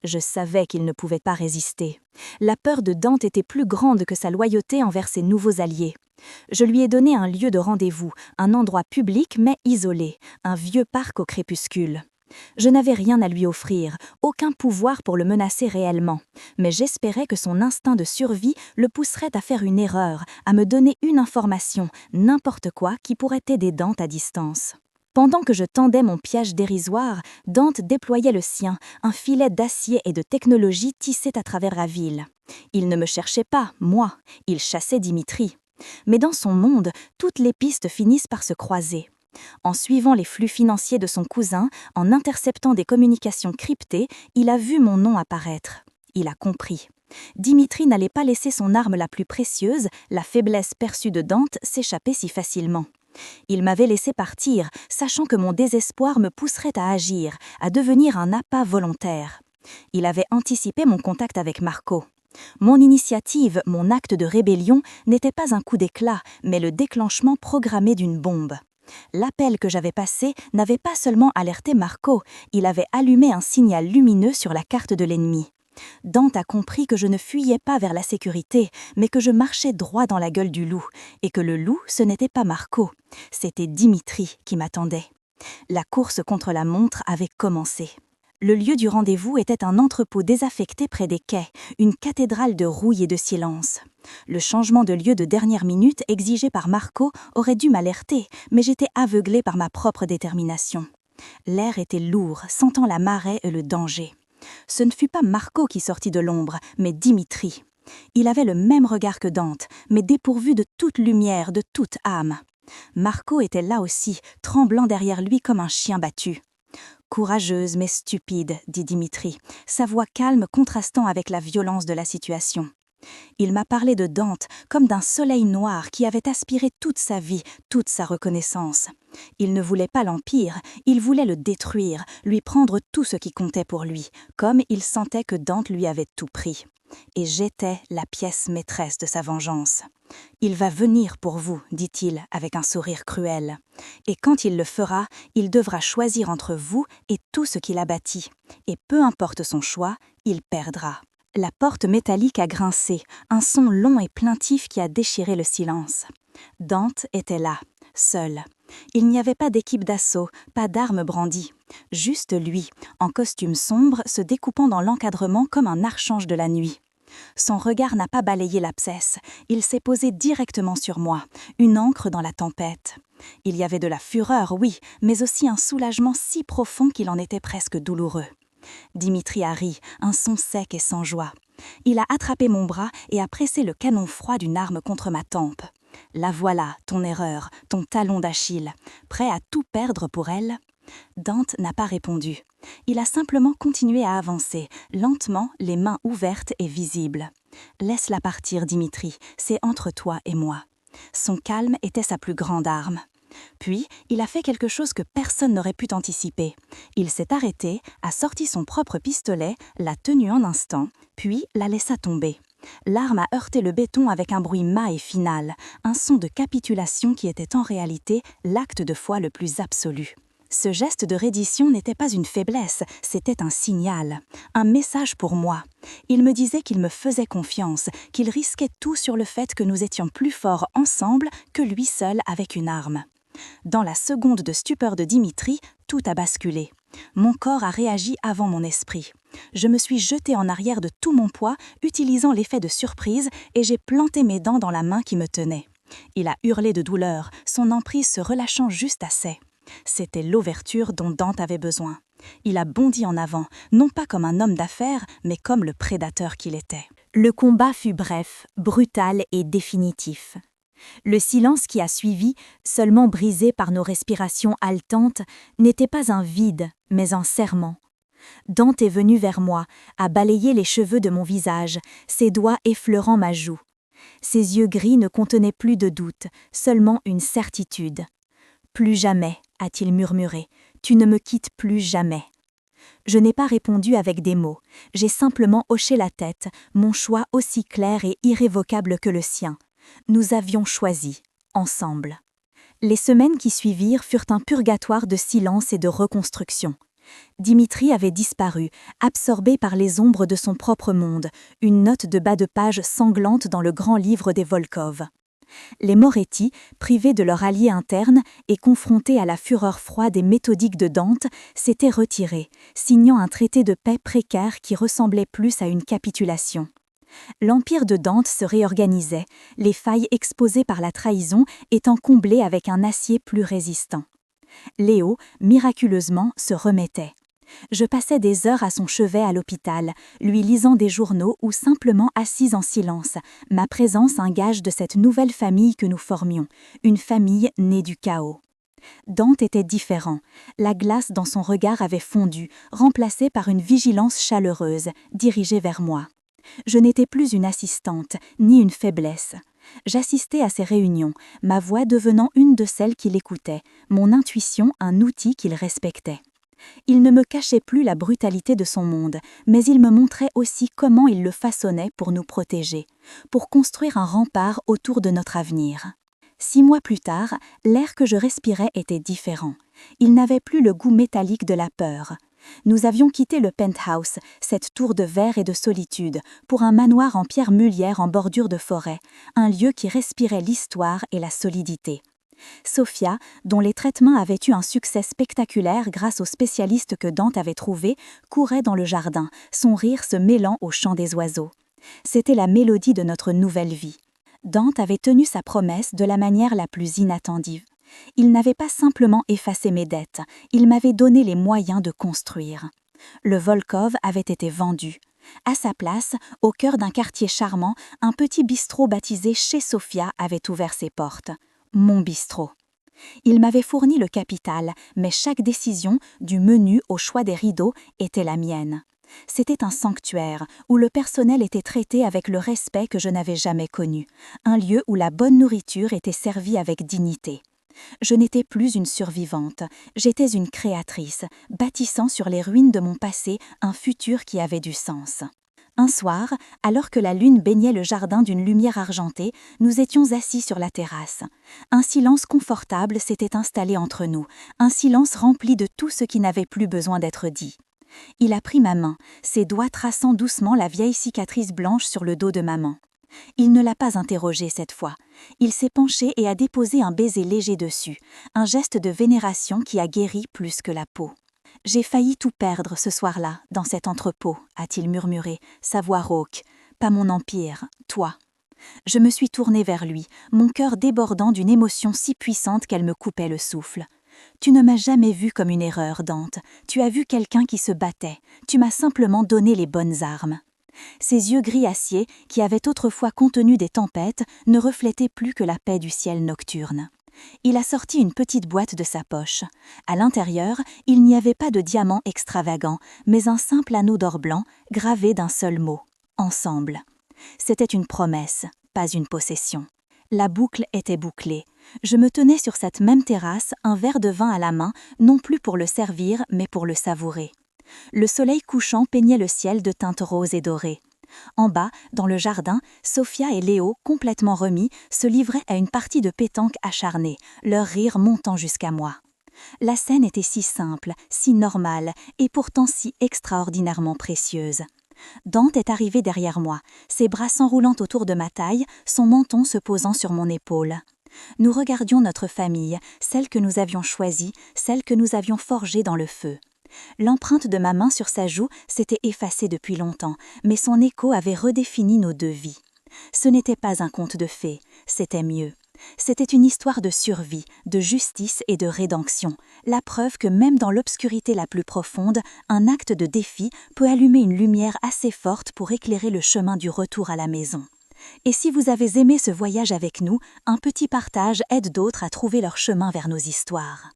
Je savais qu'il ne pouvait pas résister. La peur de Dante était plus grande que sa loyauté envers ses nouveaux alliés. Je lui ai donné un lieu de rendez-vous, un endroit public mais isolé, un vieux parc au crépuscule. Je n'avais rien à lui offrir, aucun pouvoir pour le menacer réellement, mais j'espérais que son instinct de survie le pousserait à faire une erreur, à me donner une information, n'importe quoi qui pourrait aider Dante à distance. Pendant que je tendais mon piège dérisoire, Dante déployait le sien, un filet d'acier et de technologie tissé à travers la ville. Il ne me cherchait pas, moi, il chassait Dimitri. Mais dans son monde, toutes les pistes finissent par se croiser. En suivant les flux financiers de son cousin, en interceptant des communications cryptées, il a vu mon nom apparaître. Il a compris. Dimitri n'allait pas laisser son arme la plus précieuse, la faiblesse perçue de Dante, s'échapper si facilement. Il m'avait laissé partir, sachant que mon désespoir me pousserait à agir, à devenir un appât volontaire. Il avait anticipé mon contact avec Marco. Mon initiative, mon acte de rébellion, n'était pas un coup d'éclat, mais le déclenchement programmé d'une bombe. L'appel que j'avais passé n'avait pas seulement alerté Marco, il avait allumé un signal lumineux sur la carte de l'ennemi. Dante a compris que je ne fuyais pas vers la sécurité, mais que je marchais droit dans la gueule du loup, et que le loup, ce n'était pas Marco, c'était Dimitri qui m'attendait. La course contre la montre avait commencé. Le lieu du rendez-vous était un entrepôt désaffecté près des quais, une cathédrale de rouille et de silence. Le changement de lieu de dernière minute exigé par Marco aurait dû m'alerter, mais j'étais aveuglée par ma propre détermination. L'air était lourd, sentant la marée et le danger. Ce ne fut pas Marco qui sortit de l'ombre, mais Dimitri. Il avait le même regard que Dante, mais dépourvu de toute lumière, de toute âme. Marco était là aussi, tremblant derrière lui comme un chien battu. « Courageuse mais stupide », dit Dimitri, sa voix calme contrastant avec la violence de la situation. Il m'a parlé de Dante comme d'un soleil noir qui avait aspiré toute sa vie, toute sa reconnaissance. Il ne voulait pas l'Empire, il voulait le détruire, lui prendre tout ce qui comptait pour lui, comme il sentait que Dante lui avait tout pris. Et j'étais la pièce maîtresse de sa vengeance. « Il va venir pour vous, dit-il avec un sourire cruel. Et quand il le fera, il devra choisir entre vous et tout ce qu'il a bâti. Et peu importe son choix, il perdra. » La porte métallique a grincé, un son long et plaintif qui a déchiré le silence. Dante était là, seul. Il n'y avait pas d'équipe d'assaut, pas d'armes brandies. Juste lui, en costume sombre, se découpant dans l'encadrement comme un archange de la nuit. Son regard n'a pas balayé l'abscesse, il s'est posé directement sur moi, une ancre dans la tempête. Il y avait de la fureur, oui, mais aussi un soulagement si profond qu'il en était presque douloureux. Dimitri a ri, un son sec et sans joie. Il a attrapé mon bras et a pressé le canon froid d'une arme contre ma tempe. « La voilà, ton erreur, ton talon d'Achille. Prêt à tout perdre pour elle ?» Dante n'a pas répondu. Il a simplement continué à avancer, lentement, les mains ouvertes et visibles. « Laisse-la partir, Dimitri, c'est entre toi et moi. » Son calme était sa plus grande arme. Puis, il a fait quelque chose que personne n'aurait pu anticiper. Il s'est arrêté, a sorti son propre pistolet, l'a tenu un instant, puis la laissa tomber. L'arme a heurté le béton avec un bruit mat et final, un son de capitulation qui était en réalité l'acte de foi le plus absolu. Ce geste de reddition n'était pas une faiblesse, c'était un signal, un message pour moi. Il me disait qu'il me faisait confiance, qu'il risquait tout sur le fait que nous étions plus forts ensemble que lui seul avec une arme. Dans la seconde de stupeur de Dimitri, tout a basculé. Mon corps a réagi avant mon esprit. Je me suis jetée en arrière de tout mon poids, utilisant l'effet de surprise, et j'ai planté mes dents dans la main qui me tenait. Il a hurlé de douleur, son emprise se relâchant juste assez. C'était l'ouverture dont Dante avait besoin. Il a bondi en avant, non pas comme un homme d'affaires, mais comme le prédateur qu'il était. Le combat fut bref, brutal et définitif. Le silence qui a suivi, seulement brisé par nos respirations haletantes, n'était pas un vide, mais un serment. Dante est venu vers moi, a balayé les cheveux de mon visage, ses doigts effleurant ma joue. Ses yeux gris ne contenaient plus de doute, seulement une certitude. « Plus jamais », a-t-il murmuré, « tu ne me quittes plus jamais. » Je n'ai pas répondu avec des mots, j'ai simplement hoché la tête, mon choix aussi clair et irrévocable que le sien. Nous avions choisi, ensemble. Les semaines qui suivirent furent un purgatoire de silence et de reconstruction. Dimitri avait disparu, absorbé par les ombres de son propre monde, une note de bas de page sanglante dans le grand livre des Volkov. Les Moretti, privés de leur allié interne et confrontés à la fureur froide et méthodique de Dante, s'étaient retirés, signant un traité de paix précaire qui ressemblait plus à une capitulation. L'empire de Dante se réorganisait, les failles exposées par la trahison étant comblées avec un acier plus résistant. Léo, miraculeusement, se remettait. Je passais des heures à son chevet à l'hôpital, lui lisant des journaux ou simplement assise en silence, ma présence un gage de cette nouvelle famille que nous formions, une famille née du chaos. Dante était différent. La glace dans son regard avait fondu, remplacée par une vigilance chaleureuse, dirigée vers moi. Je n'étais plus une assistante, ni une faiblesse. J'assistais à ses réunions, ma voix devenant une de celles qu'il écoutait, mon intuition un outil qu'il respectait. Il ne me cachait plus la brutalité de son monde, mais il me montrait aussi comment il le façonnait pour nous protéger, pour construire un rempart autour de notre avenir. 6 mois plus tard, l'air que je respirais était différent. Il n'avait plus le goût métallique de la peur. Nous avions quitté le penthouse, cette tour de verre et de solitude, pour un manoir en pierre meulière en bordure de forêt, un lieu qui respirait l'histoire et la solidité. Sophia, dont les traitements avaient eu un succès spectaculaire grâce aux spécialistes que Dante avait trouvés, courait dans le jardin, son rire se mêlant au chant des oiseaux. C'était la mélodie de notre nouvelle vie. Dante avait tenu sa promesse de la manière la plus inattendue. Il n'avait pas simplement effacé mes dettes, il m'avait donné les moyens de construire. Le Volkov avait été vendu. À sa place, au cœur d'un quartier charmant, un petit bistrot baptisé Chez Sophia avait ouvert ses portes. Mon bistrot. Il m'avait fourni le capital, mais chaque décision, du menu au choix des rideaux, était la mienne. C'était un sanctuaire où le personnel était traité avec le respect que je n'avais jamais connu, un lieu où la bonne nourriture était servie avec dignité. Je n'étais plus une survivante, j'étais une créatrice, bâtissant sur les ruines de mon passé un futur qui avait du sens. Un soir, alors que la lune baignait le jardin d'une lumière argentée, nous étions assis sur la terrasse. Un silence confortable s'était installé entre nous, un silence rempli de tout ce qui n'avait plus besoin d'être dit. Il a pris ma main, ses doigts traçant doucement la vieille cicatrice blanche sur le dos de maman. Il ne l'a pas interrogée cette fois. Il s'est penché et a déposé un baiser léger dessus, un geste de vénération qui a guéri plus que la peau. « J'ai failli tout perdre ce soir-là, dans cet entrepôt », a-t-il murmuré, sa voix rauque. « Pas mon empire, toi. » Je me suis tournée vers lui, mon cœur débordant d'une émotion si puissante qu'elle me coupait le souffle. « Tu ne m'as jamais vue comme une erreur, Dante. Tu as vu quelqu'un qui se battait. Tu m'as simplement donné les bonnes armes. » Ses yeux gris acier, qui avaient autrefois contenu des tempêtes, ne reflétaient plus que la paix du ciel nocturne. Il a sorti une petite boîte de sa poche. À l'intérieur, il n'y avait pas de diamant extravagant, mais un simple anneau d'or blanc, gravé d'un seul mot. Ensemble. C'était une promesse, pas une possession. La boucle était bouclée. Je me tenais sur cette même terrasse, un verre de vin à la main, non plus pour le servir, mais pour le savourer. Le soleil couchant peignait le ciel de teintes roses et dorées. En bas, dans le jardin, Sophia et Léo, complètement remis, se livraient à une partie de pétanque acharnée, leur rire montant jusqu'à moi. La scène était si simple, si normale, et pourtant si extraordinairement précieuse. Dante est arrivé derrière moi, ses bras s'enroulant autour de ma taille, son menton se posant sur mon épaule. Nous regardions notre famille, celle que nous avions choisie, celle que nous avions forgée dans le feu. L'empreinte de ma main sur sa joue s'était effacée depuis longtemps, mais son écho avait redéfini nos deux vies. Ce n'était pas un conte de fées, c'était mieux. C'était une histoire de survie, de justice et de rédemption, la preuve que même dans l'obscurité la plus profonde, un acte de défi peut allumer une lumière assez forte pour éclairer le chemin du retour à la maison. Et si vous avez aimé ce voyage avec nous, un petit partage aide d'autres à trouver leur chemin vers nos histoires.